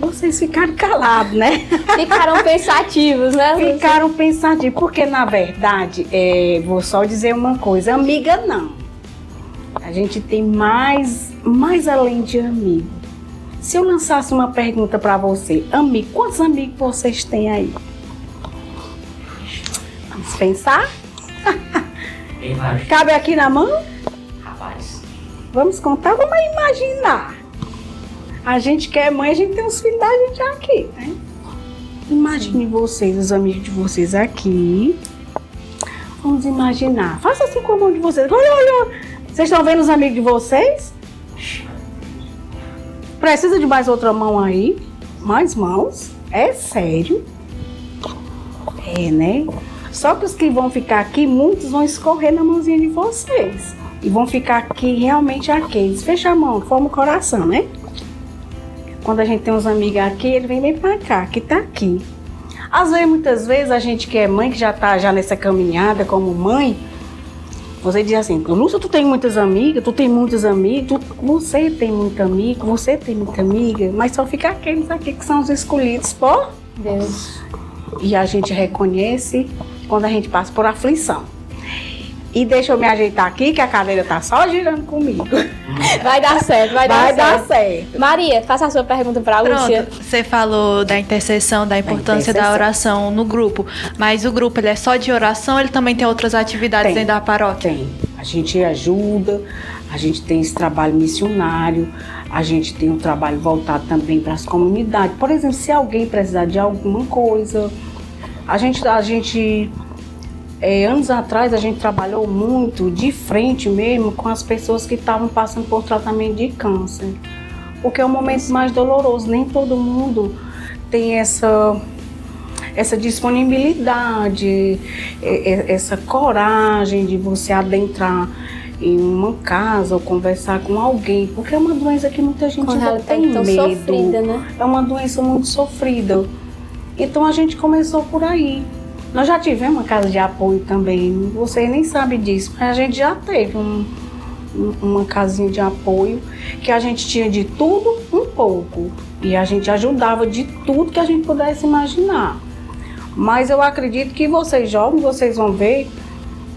Vocês ficaram calados, né? Ficaram pensativos, né? Ficaram pensativos, porque na verdade, vou só dizer uma coisa, amiga não. A gente tem mais além de amigo. Se eu lançasse uma pergunta para você, amigo, quantos amigos vocês têm aí? Vamos pensar? Cabe aqui na mão? Rapaz. Vamos contar, vamos imaginar. A gente que é mãe, a gente tem os filhos da gente aqui, né? Imagine vocês, os amigos de vocês aqui. Vamos imaginar. Faça assim com a mão de vocês. Olha. Vocês estão vendo os amigos de vocês? Precisa de mais outra mão aí? Mais mãos? É sério? É, né? Só que os que vão ficar aqui, muitos vão escorrer na mãozinha de vocês. E vão ficar aqui, realmente aqueles. Fecha a mão, forma o coração, né? Quando a gente tem uns amigos aqui, ele vem bem pra cá, que tá aqui. Às vezes, muitas vezes, a gente que é mãe, que já está já nessa caminhada como mãe, você diz assim, Lúcia, tu tem muitas amigas, tu tem muitos amigos, você tem muito amigo, você tem muita amiga, mas só fica aqueles aqui que são os escolhidos por Deus. E a gente reconhece quando a gente passa por aflição. E deixa eu me ajeitar aqui, que a cadeira tá só girando comigo. Vai dar certo, vai dar Vai dar certo. Maria, faça a sua pergunta para a Lúcia. Pronto, você falou da intercessão, da importância da oração no grupo, mas o grupo ele é só de oração ou ele também tem outras atividades dentro da paróquia? Tem. A gente ajuda, a gente tem esse trabalho missionário, a gente tem um trabalho voltado também para as comunidades. Por exemplo, se alguém precisar de alguma coisa, anos atrás a gente trabalhou muito de frente mesmo com as pessoas que estavam passando por tratamento de câncer. Porque é um momento mais doloroso, nem todo mundo tem essa disponibilidade, essa coragem de você adentrar em uma casa ou conversar com alguém, porque é uma doença que muita gente ainda tem medo. Sofrida, né? É uma doença muito sofrida. Então a gente começou por aí. Nós já tivemos uma casa de apoio também, você nem sabe disso, mas a gente já teve uma casinha de apoio que a gente tinha de tudo um pouco e a gente ajudava de tudo que a gente pudesse imaginar. Mas eu acredito que vocês jovens, vocês vão ver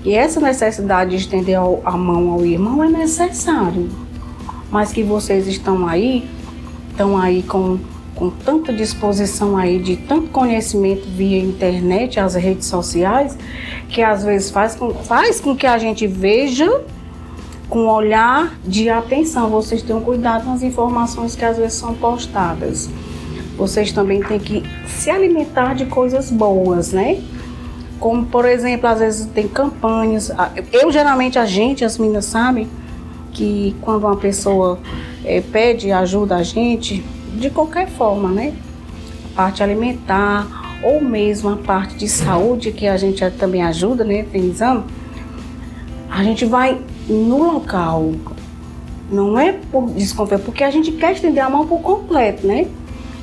que essa necessidade de estender a mão ao irmão é necessário, mas que vocês estão aí com tanta disposição aí, de tanto conhecimento via internet, as redes sociais, que às vezes faz com que a gente veja com um olhar de atenção. Vocês tenham cuidado com as informações que às vezes são postadas. Vocês também têm que se alimentar de coisas boas, né? Como, por exemplo, às vezes tem campanhas. Geralmente, as meninas sabem que quando uma pessoa pede ajuda a gente, de qualquer forma, né? A parte alimentar ou mesmo a parte de saúde, que a gente também ajuda, né? Tem exame. A gente vai no local. Não é por desconfiar, porque a gente quer estender a mão por completo, né?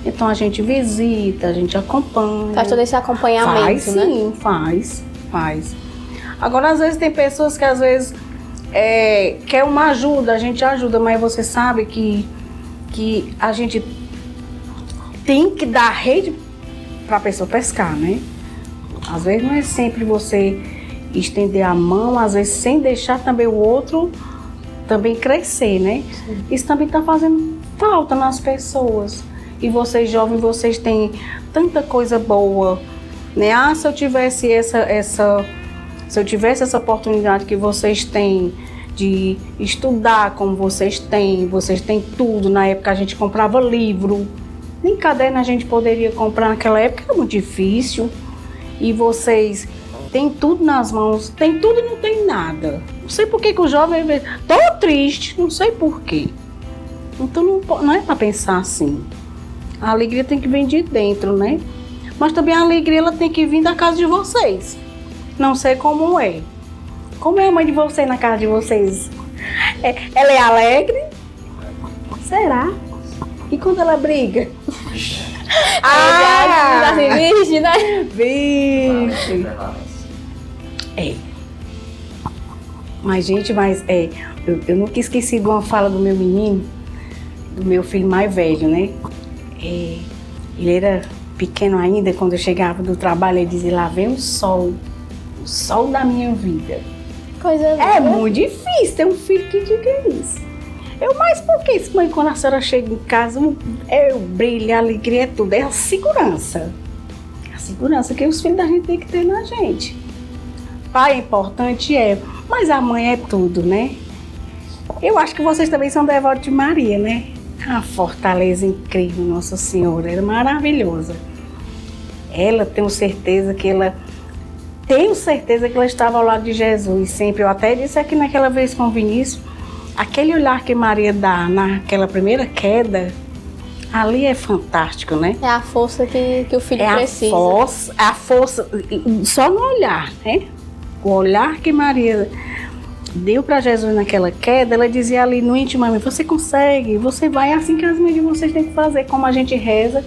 Então a gente visita, a gente acompanha. Faz todo esse acompanhamento, faz, né? Sim, faz. Agora, às vezes tem pessoas que às vezes quer uma ajuda, a gente ajuda, mas você sabe que a gente tem que dar rede para a pessoa pescar, né? Às vezes não é sempre você estender a mão, às vezes sem deixar também o outro também crescer, né? Sim. Isso também está fazendo falta nas pessoas. E vocês jovens, vocês têm tanta coisa boa, né? Se eu tivesse essa oportunidade que vocês têm de estudar como vocês têm tudo. Na época a gente comprava livro, nem caderno a gente poderia comprar naquela época, era muito difícil. E vocês têm tudo nas mãos, tem tudo e não tem nada. Não sei por que o jovem tô triste, não sei por quê. Então não é para pensar assim. A alegria tem que vir de dentro, né? Mas também a alegria ela tem que vir da casa de vocês. Não sei como é. Como é a mãe de vocês na casa de vocês? Ela é alegre? Será? E quando ela briga? Virgem, né? Virgem. Mas, gente, eu nunca esqueci de uma fala do meu menino, do meu filho mais velho, né? Ele era pequeno ainda, quando eu chegava do trabalho, ele dizia, lá vem o sol da minha vida. Coisa boa. É muito difícil ter um filho que diga isso. Mas por que isso, mãe, quando a senhora chega em casa, o brilho, a alegria, tudo, é a segurança. A segurança que os filhos da gente têm que ter na gente. Pai é importante, mas a mãe é tudo, né? Eu acho que vocês também são devotos de Maria, né? A fortaleza incrível, Nossa Senhora, ela é maravilhosa. Tenho certeza que ela estava ao lado de Jesus sempre. Eu até disse aqui naquela vez com o Vinícius, aquele olhar que Maria dá naquela primeira queda, ali é fantástico, né? É a força que o filho precisa. A força, só no olhar, né? O olhar que Maria deu para Jesus naquela queda, ela dizia ali no intimamente, você consegue, você vai, é assim que as mães de vocês têm que fazer, como a gente reza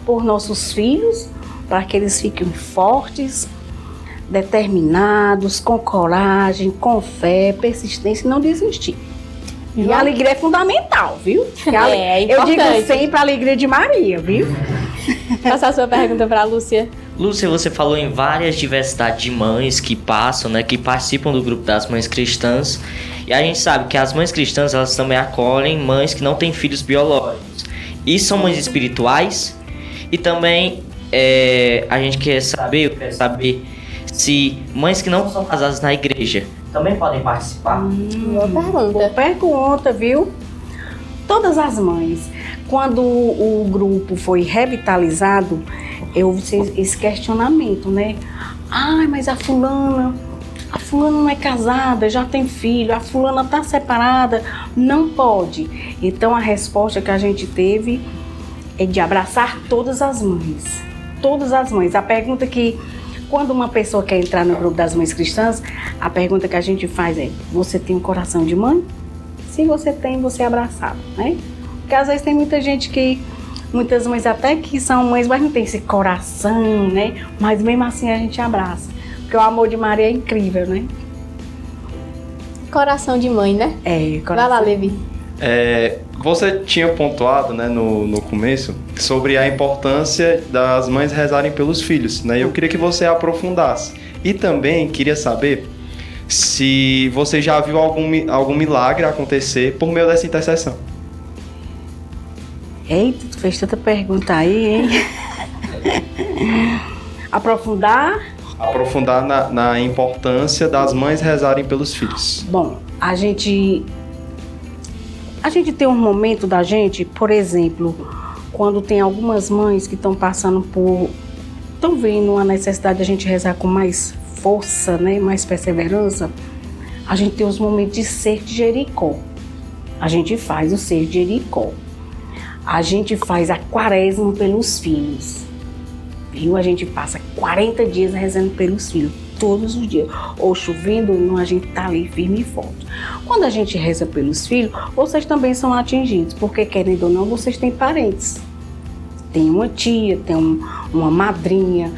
por nossos filhos, para que eles fiquem fortes, determinados, com coragem, com fé, persistência e não desistir. E a alegria é fundamental, viu? Eu digo sempre a alegria de Maria, viu? Passar a sua pergunta para a Lúcia. Lúcia, você falou em várias diversidades de mães que passam, né, que participam do grupo das mães cristãs. E a gente sabe que as mães cristãs, elas também acolhem mães que não têm filhos biológicos. E são mães espirituais. E também a gente quer saber se mães que não são casadas na igreja também podem participar. Boa pergunta, viu? Todas as mães. Quando o grupo foi revitalizado, houve esse questionamento, né? Ai, mas a fulana não é casada, já tem filho, a fulana tá separada, não pode. Então a resposta que a gente teve é de abraçar todas as mães. Todas as mães. A pergunta que, quando uma pessoa quer entrar no grupo das mães cristãs, a pergunta que a gente faz é: você tem um coração de mãe? Se você tem, você é abraçado, né? Porque às vezes tem muitas mães até que são mães, mas não tem esse coração, né? Mas mesmo assim a gente abraça. Porque o amor de Maria é incrível, né? Coração de mãe, né? Coração. Vai lá, Levi. Você tinha pontuado, né, no começo sobre a importância das mães rezarem pelos filhos, né? Eu queria que você aprofundasse. E também queria saber se você já viu algum milagre acontecer por meio dessa intercessão. Eita, tu fez tanta pergunta aí, hein? Aprofundar na importância das mães rezarem pelos filhos. Bom, a gente tem um momento da gente, por exemplo, quando tem algumas mães que estão estão vendo a necessidade de a gente rezar com mais força, né, mais perseverança, a gente tem os momentos de ser de Jericó. A gente faz o ser de Jericó. A gente faz a quaresma pelos filhos. Viu? A gente passa 40 dias rezando pelos filhos, todos os dias. Ou chovendo ou não, a gente tá ali firme e forte. Quando a gente reza pelos filhos, vocês também são atingidos, porque querendo ou não, vocês têm parentes. Tem uma tia, tem uma madrinha,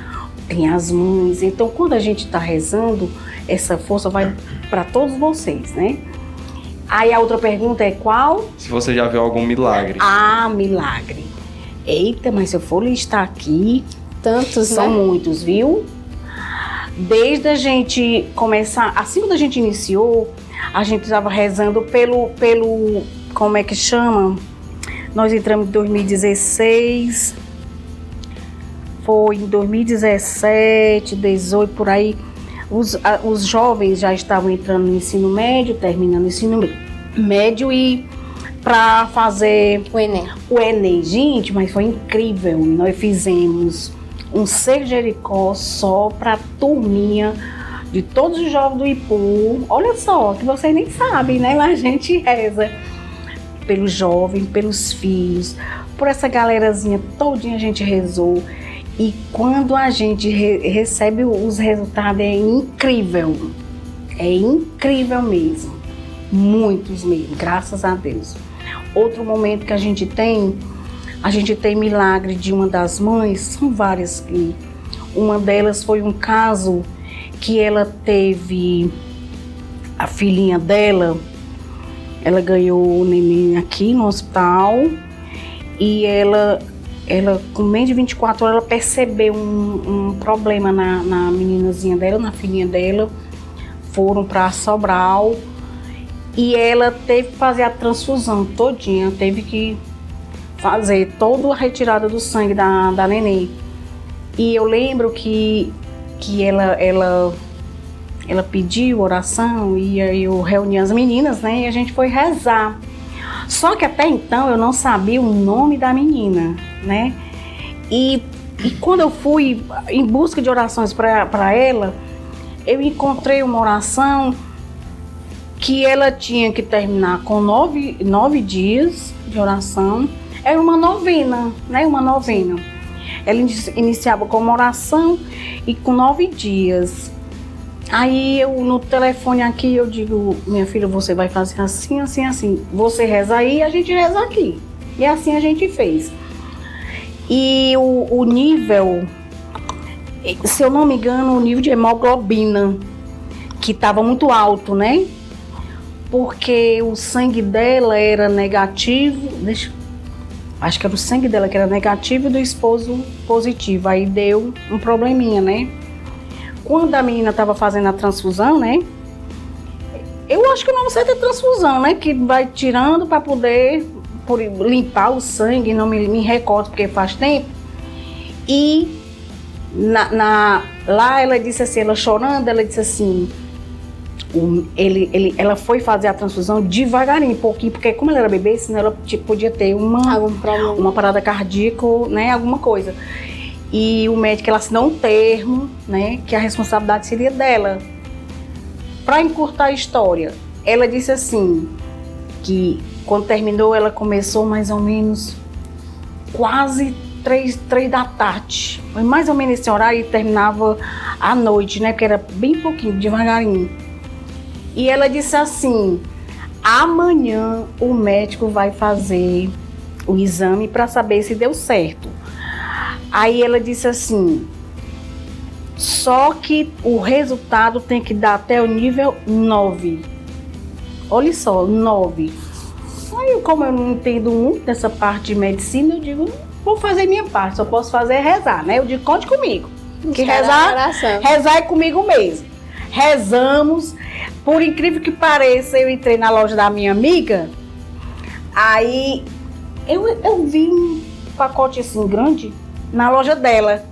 tem as mães. Então, quando a gente tá rezando, essa força vai para todos vocês, né? Aí a outra pergunta é qual? Se você já viu algum milagre. Ah, milagre. Eita, mas se eu for listar aqui, tantos, são muitos, viu? Desde a gente começar, assim quando a gente iniciou, a gente estava rezando pelo, como é que chama? Nós entramos em 2016, foi em 2017, 2018, por aí. Os jovens já estavam entrando no ensino médio, terminando o ensino médio e para fazer o Enem. Gente, mas foi incrível. Nós fizemos um Ser Jericó só para a turminha de todos os jovens do Ipu. Olha só, que vocês nem sabem, né? Mas a gente reza pelos jovens, pelos filhos, por essa galerazinha todinha a gente rezou. E quando a gente recebe os resultados, é incrível mesmo, muitos mesmo, graças a Deus. Outro momento que a gente tem milagre de uma das mães, são várias, que uma delas foi um caso que ela teve, a filhinha dela, ela ganhou o neném aqui no hospital e ela com menos de 24 horas, ela percebeu um problema na meninazinha dela, na filhinha dela. Foram para Sobral e ela teve que fazer a transfusão todinha, teve que fazer toda a retirada do sangue da neném. E eu lembro que ela pediu oração e aí eu reuni as meninas, né, e a gente foi rezar. Só que até então eu não sabia o nome da menina, né? E quando eu fui em busca de orações para ela, eu encontrei uma oração que ela tinha que terminar com 9 dias de oração. Era uma novena, né? Uma novena. Ela iniciava com uma oração e com 9 dias. Aí eu no telefone aqui eu digo, minha filha, você vai fazer assim, assim, assim. Você reza aí, a gente reza aqui. E assim a gente fez. E o nível se eu não me engano, o nível de hemoglobina, que estava muito alto, né? Porque o sangue dela era negativo, acho que era o sangue dela que era negativo e do esposo positivo. Aí deu um probleminha, né? Quando a menina estava fazendo a transfusão, né? Eu acho que o nome certo é transfusão, né? Que vai tirando para poder limpar o sangue, não me recordo porque faz tempo. E lá ela disse assim, ela chorando, ela disse assim, ela foi fazer a transfusão devagarinho, pouquinho, porque como ela era bebê, senão ela podia ter uma parada cardíaca, né, alguma coisa. E o médico, ela assinou um termo, né, que a responsabilidade seria dela. Para encurtar a história, ela disse assim, que quando terminou, ela começou mais ou menos quase 3 da tarde. Foi mais ou menos esse horário e terminava à noite, né, porque era bem pouquinho, devagarinho. E ela disse assim, amanhã o médico vai fazer o exame para saber se deu certo. Aí ela disse assim, só que o resultado tem que dar até o nível 9. Olha só, 9. Aí, como eu não entendo muito dessa parte de medicina, eu digo, vou fazer minha parte, só posso fazer rezar, né? Eu digo, conte comigo. Que rezar é comigo mesmo. Rezamos, por incrível que pareça, eu entrei na loja da minha amiga, aí eu vi um pacote assim grande na loja dela.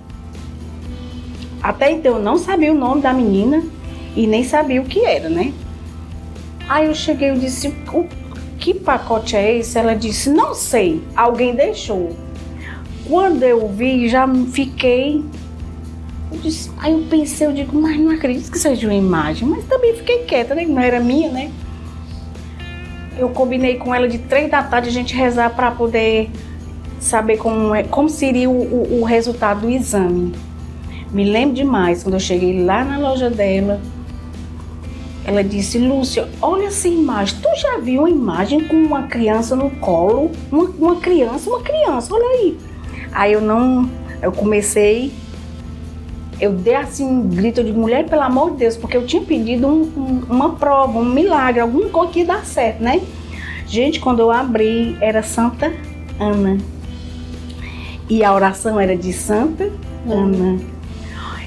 Até então eu não sabia o nome da menina e nem sabia o que era, né? Aí eu cheguei e disse, que pacote é esse? Ela disse, não sei, alguém deixou. Quando eu vi, já fiquei... Aí eu pensei, eu digo, mas não acredito que seja uma imagem. Mas também fiquei quieta, né? Não era minha, né? Eu combinei com ela de 3 da tarde a gente rezar para poder saber como seria o resultado do exame. Me lembro demais, quando eu cheguei lá na loja dela, ela disse, Lúcia, olha essa imagem. Tu já viu uma imagem com uma criança no colo? Uma criança, olha aí. Aí eu comecei... Eu dei assim um grito, eu digo, mulher, pelo amor de Deus, porque eu tinha pedido uma prova, um milagre, alguma coisa que ia dar certo, né? Gente, quando eu abri, era Santa Ana. E a oração era de Santa Ana.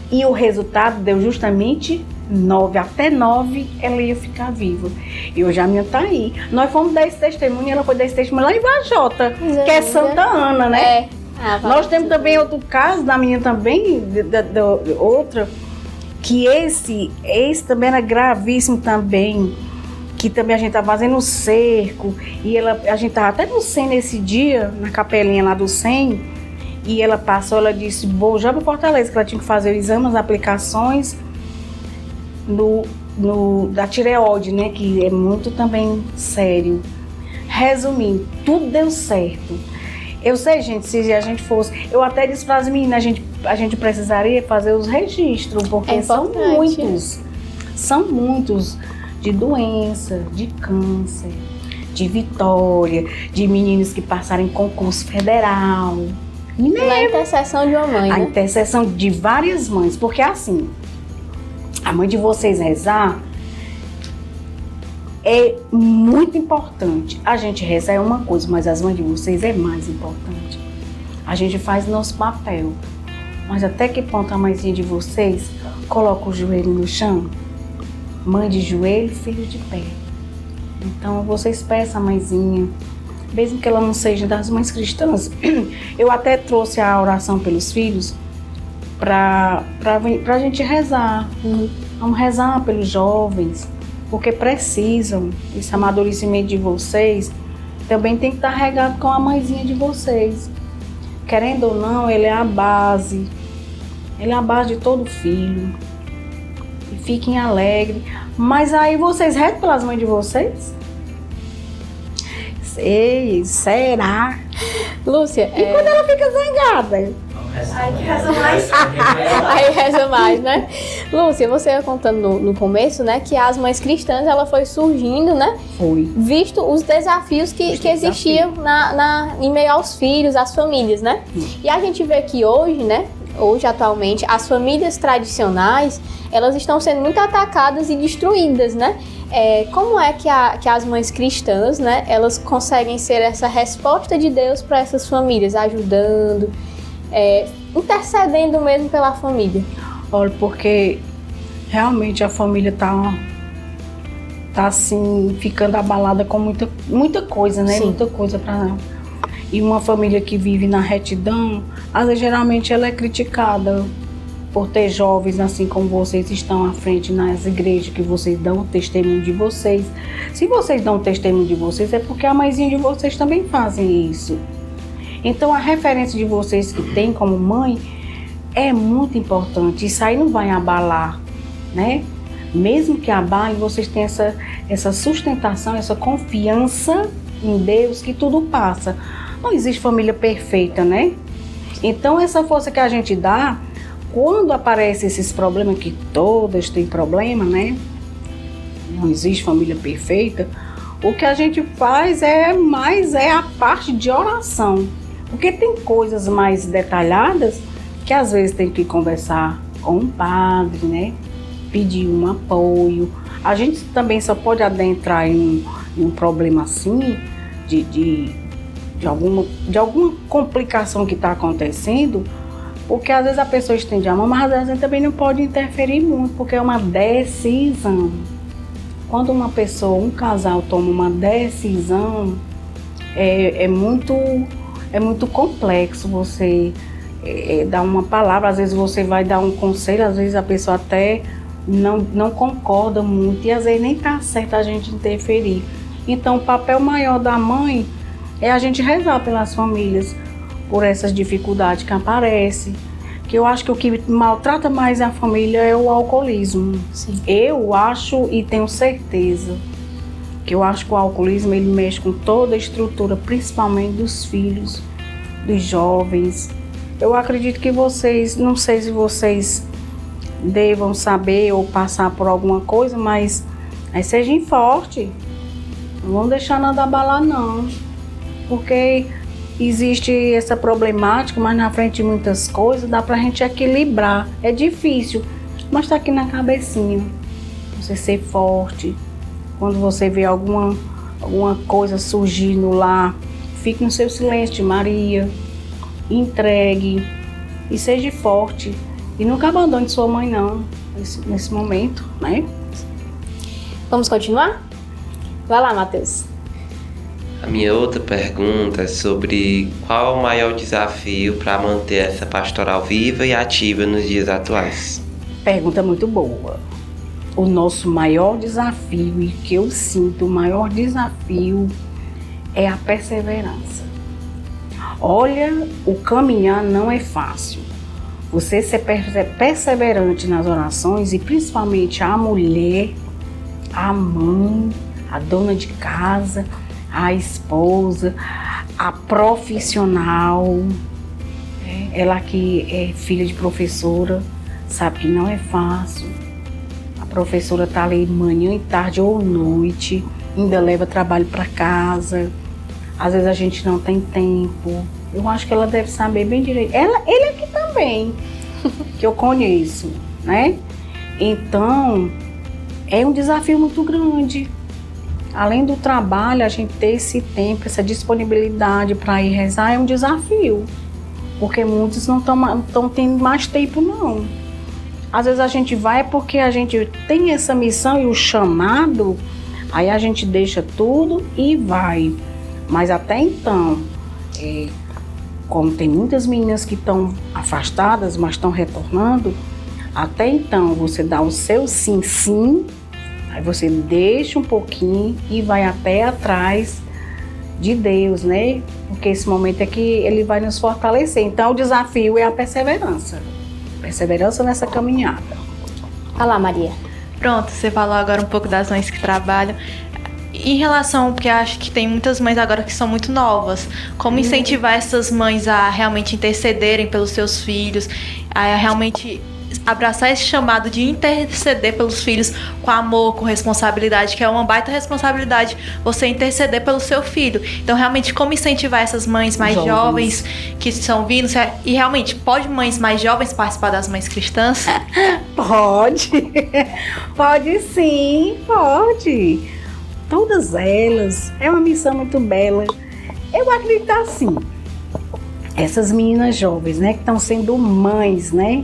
E o resultado deu justamente 9. Até 9 ela ia ficar viva. E hoje a minha tá aí. Nós fomos dar esse testemunho, ela foi dar esse testemunho lá em Vajota, que é Santa Ana, né? Nós temos também outro caso da menina também, outra, que esse também era gravíssimo também, que também a gente estava fazendo o cerco, e a gente estava até no SEM nesse dia, na capelinha lá do SEM, e ela passou, ela disse, vou já para Fortaleza, que ela tinha que fazer o exame, as aplicações da tireoide, né, que é muito também sério. Resumindo, tudo deu certo. Eu sei, gente, se a gente fosse... Eu até disse para as meninas, a gente precisaria fazer os registros, porque são muitos de doença, de câncer, de vitória, de meninos que passaram em concurso federal. Na intercessão de uma mãe, A né? intercessão de várias mães, porque assim, a mãe de vocês rezar é muito importante. A gente reza é uma coisa, mas as mães de vocês é mais importante. A gente faz nosso papel, mas até que ponto a mãezinha de vocês coloca o joelho no chão? Mãe de joelho, filho de pé. Então vocês peçam a mãezinha, mesmo que ela não seja das mães cristãs. Eu até trouxe a oração pelos filhos pra gente rezar. Vamos rezar pelos jovens, porque precisam. Esse amadurecimento de vocês também tem que estar regado com a mãezinha de vocês. Querendo ou não, ele é a base. Ele é a base de todo filho. E fiquem alegres. Mas aí vocês rezam pelas mães de vocês? Sei, será? Lúcia, e quando ela fica zangada? Aí reza mais. Aí reza mais, né? Lúcia, você ia contando no começo, né, que as mães cristãs, ela foi surgindo, né? Foi. Visto os desafios que existiam em meio aos filhos, às famílias, né? E a gente vê que hoje, né, hoje, atualmente, as famílias tradicionais, elas estão sendo muito atacadas e destruídas, né? Como é que as mães cristãs, né, elas conseguem ser essa resposta de Deus para essas famílias, ajudando, intercedendo mesmo pela família? Olha, porque realmente a família tá assim, ficando abalada com muita coisa, né? Sim. Muita coisa para. E uma família que vive na retidão, às vezes, geralmente ela é criticada por ter jovens assim como vocês estão à frente nas igrejas, que vocês dão o testemunho de vocês. Se vocês dão o testemunho de vocês, é porque a mãezinha de vocês também fazem isso. Então a referência de vocês que tem como mãe é muito importante. Isso aí não vai abalar, né? Mesmo que abale, vocês têm essa sustentação, essa confiança em Deus que tudo passa. Não existe família perfeita, né? Então essa força que a gente dá, quando aparecem esses problemas, que todas têm problema, né? Não existe família perfeita. O que a gente faz é a parte de oração. Porque tem coisas mais detalhadas que às vezes tem que conversar com um padre, né? Pedir um apoio. A gente também só pode adentrar em um problema assim, de alguma complicação que está acontecendo, porque às vezes a pessoa estende a mão, mas às vezes também não pode interferir muito, porque é uma decisão. Quando uma pessoa, um casal toma uma decisão, é muito complexo você dar uma palavra. Às vezes você vai dar um conselho, às vezes a pessoa até não concorda muito e às vezes nem está certo a gente interferir. Então o papel maior da mãe é a gente rezar pelas famílias, por essas dificuldades que aparecem. Que eu acho que o que maltrata mais a família é o alcoolismo. Sim. Eu acho e tenho certeza que o alcoolismo ele mexe com toda a estrutura, principalmente dos filhos, dos jovens. Eu acredito que vocês, não sei se vocês devam saber ou passar por alguma coisa, mas sejam fortes. Não vão deixar nada abalar, não. Porque existe essa problemática, mas na frente de muitas coisas dá pra gente equilibrar. É difícil, mas tá aqui na cabecinha. Você ser forte. Quando você vê alguma coisa surgindo lá, fique no seu silêncio, Maria. Entregue e seja forte. E nunca abandone sua mãe, não, nesse momento, né? Vamos continuar? Vai lá, Matheus. A minha outra pergunta é sobre qual é o maior desafio para manter essa pastoral viva e ativa nos dias atuais? Pergunta muito boa. O nosso maior desafio, e que eu sinto o maior desafio, é a perseverança. Olha, o caminhar não é fácil. Você ser perseverante nas orações, e principalmente a mulher, a mãe, a dona de casa, a esposa, a profissional, ela que é filha de professora, sabe que não é fácil. A professora está ali manhã e tarde ou noite, ainda leva trabalho para casa, às vezes a gente não tem tempo. Eu acho que ela deve saber bem direito. Ele aqui também, que eu conheço, né? Então, é um desafio muito grande. Além do trabalho, a gente ter esse tempo, essa disponibilidade para ir rezar é um desafio. Porque muitos não estão tendo mais tempo, não. Às vezes a gente vai porque a gente tem essa missão e o chamado, aí a gente deixa tudo e vai. Mas até então, como tem muitas meninas que estão afastadas, mas estão retornando, até então você dá o seu sim, aí você deixa um pouquinho e vai até atrás de Deus, né? Porque esse momento é que Ele vai nos fortalecer. Então o desafio é a perseverança. Perseverança nessa caminhada. Olha lá, Maria. Pronto, você falou agora um pouco das mães que trabalham. Em relação, porque acho que tem muitas mães agora que são muito novas, como incentivar essas mães a realmente intercederem pelos seus filhos, a realmente abraçar esse chamado de interceder pelos filhos com amor, com responsabilidade, que é uma baita responsabilidade você interceder pelo seu filho. Então, realmente, como incentivar essas mães mais jovens que estão vindo? E realmente, pode mães mais jovens participar das mães cristãs? Pode. Pode sim, pode. Todas elas. É uma missão muito bela. Eu acredito assim. Essas meninas jovens, né, que estão sendo mães, né?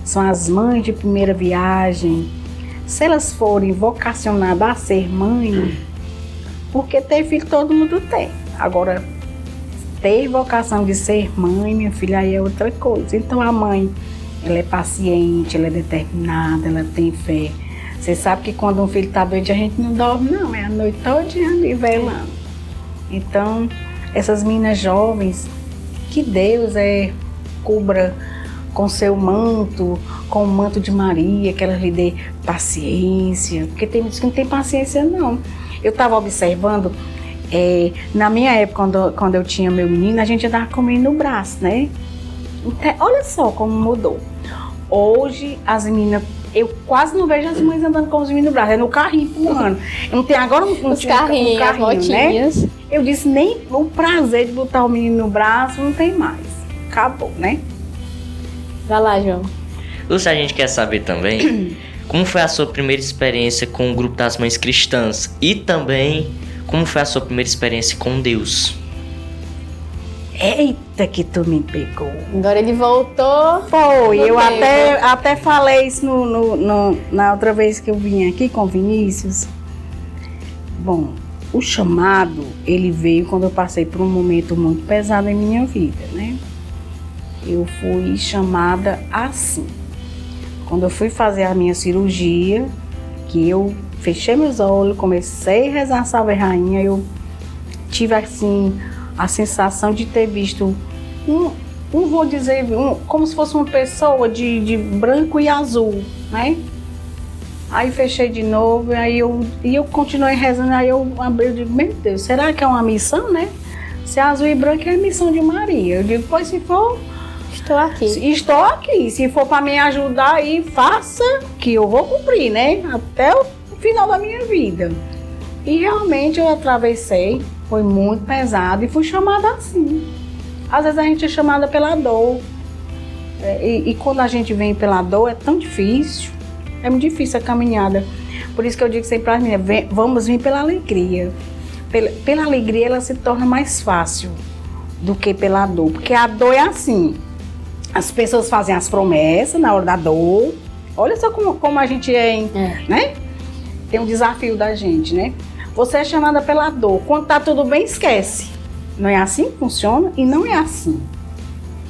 São as mães de primeira viagem. Se elas forem vocacionadas a ser mãe, porque ter filho todo mundo tem. Agora, ter vocação de ser mãe, minha filha, aí é outra coisa. Então a mãe, ela é paciente, ela é determinada, ela tem fé. Você sabe que quando um filho está doente, a gente não dorme, não. É a noite todinha ali velando. Então, essas meninas jovens, que Deus cubra com seu manto, com o manto de Maria, que ela lhe dê paciência, porque tem muitos que não tem paciência, não. Eu estava observando, na minha época, quando eu tinha meu menino, a gente andava comendo no braço, né? Então, olha só como mudou. Hoje, as meninas, eu quase não vejo as mães andando com os meninos no braço, é no carrinho empurrando. Não tem agora os carrinhos, as motinhas, né? Eu disse, nem o prazer de botar o menino no braço não tem mais. Acabou, né? Vai lá, João. Lúcia, a gente quer saber também como foi a sua primeira experiência com o grupo das mães cristãs e também como foi a sua primeira experiência com Deus. Eita, que tu me pegou. Agora ele voltou. Foi, eu até falei isso na outra vez que eu vim aqui com o Vinícius. Bom, o chamado, ele veio quando eu passei por um momento muito pesado em minha vida, né? Eu fui chamada assim. Quando eu fui fazer a minha cirurgia, que eu fechei meus olhos, comecei a rezar a Salve Rainha, eu tive assim a sensação de ter visto vou dizer, como se fosse uma pessoa de branco e azul, né? Aí fechei de novo, aí eu continuei rezando, aí eu abri e digo, meu Deus, será que é uma missão, né? Se é azul e branco é a missão de Maria. Eu digo, pois se for... Estou aqui. Estou aqui. Se for para me ajudar aí, faça, que eu vou cumprir, né? Até o final da minha vida. E realmente eu atravessei, foi muito pesado e fui chamada assim. Às vezes a gente é chamada pela dor. E quando a gente vem pela dor é tão difícil. É muito difícil a caminhada. Por isso que eu digo sempre para as meninas, vamos vir pela alegria. Pela alegria ela se torna mais fácil do que pela dor. Porque a dor é assim. As pessoas fazem as promessas na hora da dor. Olha só como a gente né? Tem um desafio da gente, né? Você é chamada pela dor. Quando tá tudo bem, esquece. Não é assim que funciona? E não é assim.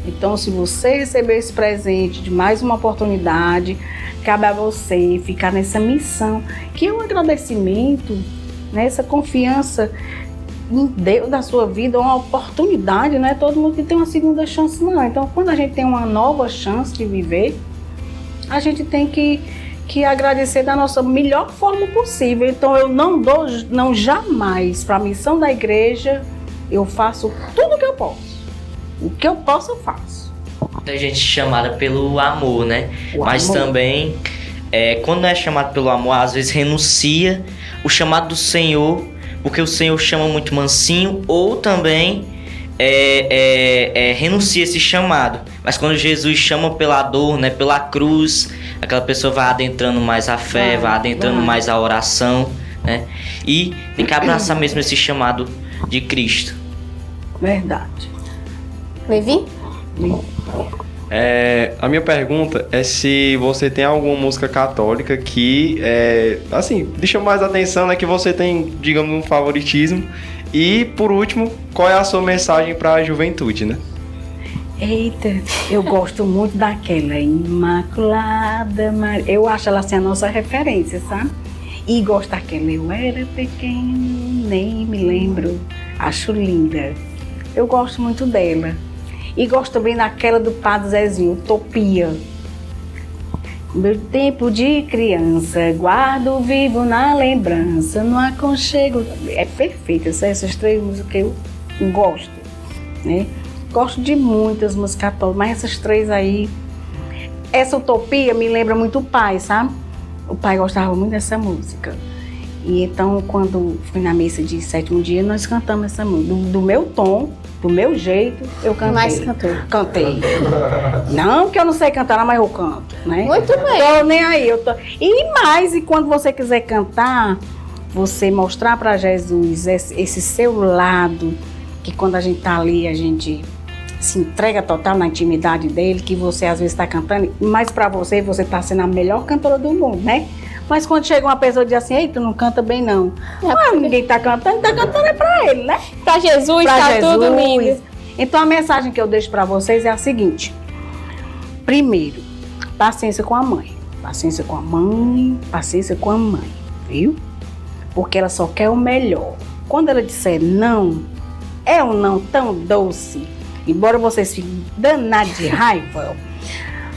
Então, se você receber esse presente de mais uma oportunidade, cabe a você ficar nessa missão, que é um agradecimento, né? Essa confiança em Deus da sua vida, uma oportunidade, não é todo mundo que tem uma segunda chance, não. Então, quando a gente tem uma nova chance de viver, a gente tem que agradecer da nossa melhor forma possível. Então, eu não jamais, para a missão da igreja, eu faço tudo o que eu posso. O que eu posso, eu faço. Tem gente chamada pelo amor, né? Mas amor. Também, quando não é chamado pelo amor, às vezes renuncia o chamado do Senhor, porque o Senhor chama muito mansinho, ou também renuncia esse chamado. Mas quando Jesus chama pela dor, né, pela cruz, aquela pessoa vai adentrando mais a fé, vai adentrando mais a oração, né? E tem que abraçar mesmo esse chamado de Cristo. Verdade. Levi? A minha pergunta é se você tem alguma música católica que, assim, lhe chama mais atenção, né? Que você tem, digamos, um favoritismo. E, por último, qual é a sua mensagem para a juventude, né? Eita, eu gosto muito daquela Imaculada Maria. Eu acho ela assim a nossa referência, sabe? E gosto daquela Eu Era Pequeno, Nem Me Lembro. Acho linda. Eu gosto muito dela. E gosto também daquela do Padre Zezinho, Utopia. Meu tempo de criança, guardo vivo na lembrança, no aconchego. É perfeita, essas três músicas que eu gosto, né? Gosto de muitas músicas católicas, mas essas três aí, essa utopia me lembra muito o pai, sabe? O pai gostava muito dessa música. E então, quando fui na missa de 7º dia, nós cantamos essa música. Do meu tom, do meu jeito, eu cantei. Mas cantou. Cantei. Não que eu não sei cantar, mas eu canto, né? Muito bem. Tô nem aí. E quando você quiser cantar, você mostrar para Jesus esse seu lado, que quando a gente tá ali, a gente se entrega total na intimidade dele, que você às vezes está cantando, mas para você tá sendo a melhor cantora do mundo, né? Mas quando chega uma pessoa e diz assim, ei, tu não canta bem não. Ninguém tá cantando é pra ele, né? Pra Jesus, tá tudo lindo. Então a mensagem que eu deixo para vocês é a seguinte. Primeiro, paciência com a mãe. Paciência com a mãe, paciência com a mãe, viu? Porque ela só quer o melhor. Quando ela disser não, é um não tão doce, embora vocês fiquem danados de raiva,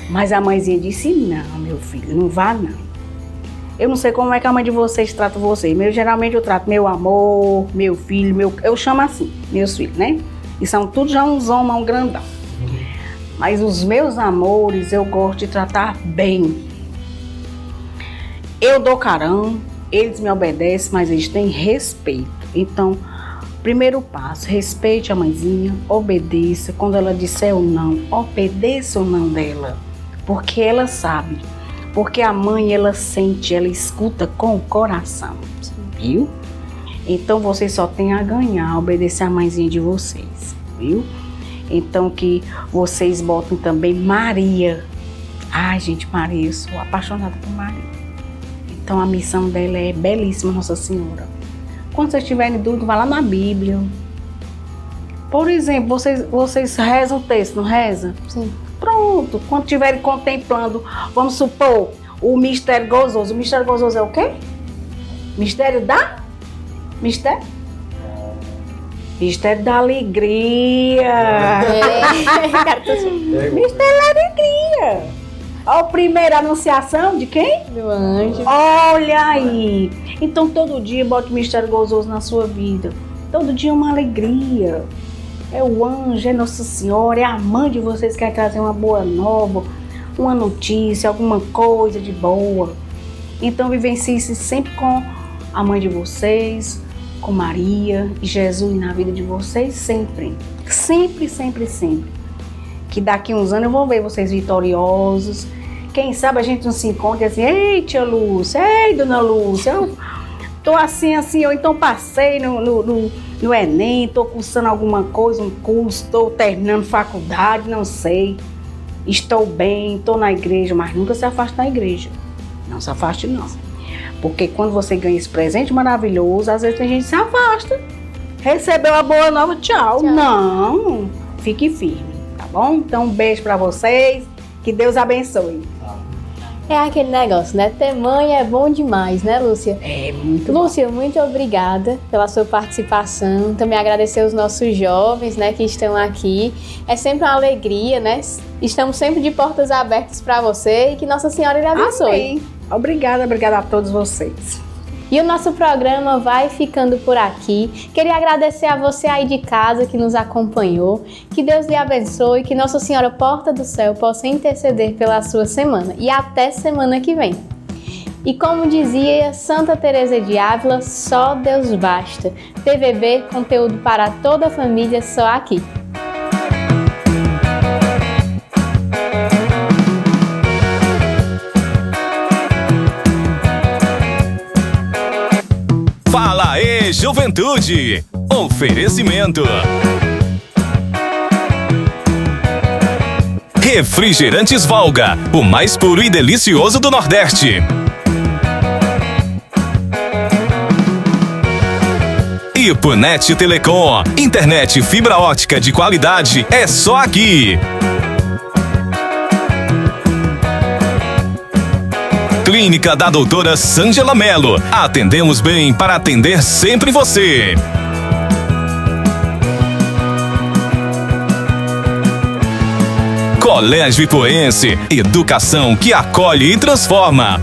mas a mãezinha disse, não, meu filho, não vá não. Eu não sei como é que a mãe de vocês trata você. Geralmente eu trato meu amor, meu filho, eu chamo assim, meus filhos, né? E são tudo já uns homens, um grandão. Mas os meus amores eu gosto de tratar bem. Eu dou carão, eles me obedecem, mas eles têm respeito. Então, primeiro passo, respeite a mãezinha, obedeça. Quando ela disser o não, obedeça o não dela. Porque ela sabe. Porque a mãe, ela sente, ela escuta com o coração, viu? Então, vocês só têm a ganhar, obedecer a mãezinha de vocês, viu? Então, que vocês botem também Maria. Ai, gente, Maria, eu sou apaixonada por Maria. Então, a missão dela é belíssima, Nossa Senhora. Quando vocês tiverem dúvida, vá lá na Bíblia. Por exemplo, vocês rezam o texto, não rezam? Sim. Pronto, quando estiverem contemplando, vamos supor, o mistério gozoso. O mistério gozoso é o quê? Mistério da? Mistério? Mistério da alegria. Mistério da alegria. A primeira anunciação de quem? Do anjo. Olha aí. Então todo dia bota o mistério gozoso na sua vida. Todo dia é uma alegria. É o anjo, é Nossa Senhora, é a mãe de vocês que quer trazer uma boa nova, uma notícia, alguma coisa de boa. Então vivencie-se sempre com a mãe de vocês, com Maria e Jesus na vida de vocês sempre. Sempre, sempre, sempre. Que daqui uns anos eu vou ver vocês vitoriosos. Quem sabe a gente não se encontra assim, ei tia Lúcia, ei dona Lúcia, eu tô assim, eu então passei no Enem, tô cursando alguma coisa, um curso, tô terminando faculdade, não sei. Estou bem, tô na igreja, mas nunca se afaste da igreja. Não se afaste não. Porque quando você ganha esse presente maravilhoso, às vezes a gente se afasta. Recebeu a boa nova, tchau. Não, fique firme, tá bom? Então um beijo pra vocês, que Deus abençoe. É aquele negócio, né? Ter mãe é bom demais, né, Lúcia? É muito Lúcia, muito obrigada pela sua participação. Também agradecer os nossos jovens, né, que estão aqui. É sempre uma alegria, né? Estamos sempre de portas abertas para você e que Nossa Senhora lhe abençoe. Amém. Obrigada a todos vocês. E o nosso programa vai ficando por aqui. Queria agradecer a você aí de casa que nos acompanhou. Que Deus lhe abençoe, que Nossa Senhora Porta do Céu possa interceder pela sua semana. E até semana que vem. E como dizia Santa Teresa de Ávila, só Deus basta. TVB, conteúdo para toda a família, só aqui. Fala aí, juventude! Oferecimento. Refrigerantes Valga, o mais puro e delicioso do Nordeste. Ipunet Telecom, internet fibra ótica de qualidade é só aqui. Clínica da Doutora Sângela Mello. Atendemos bem para atender sempre você. Colégio Ipuense. Educação que acolhe e transforma.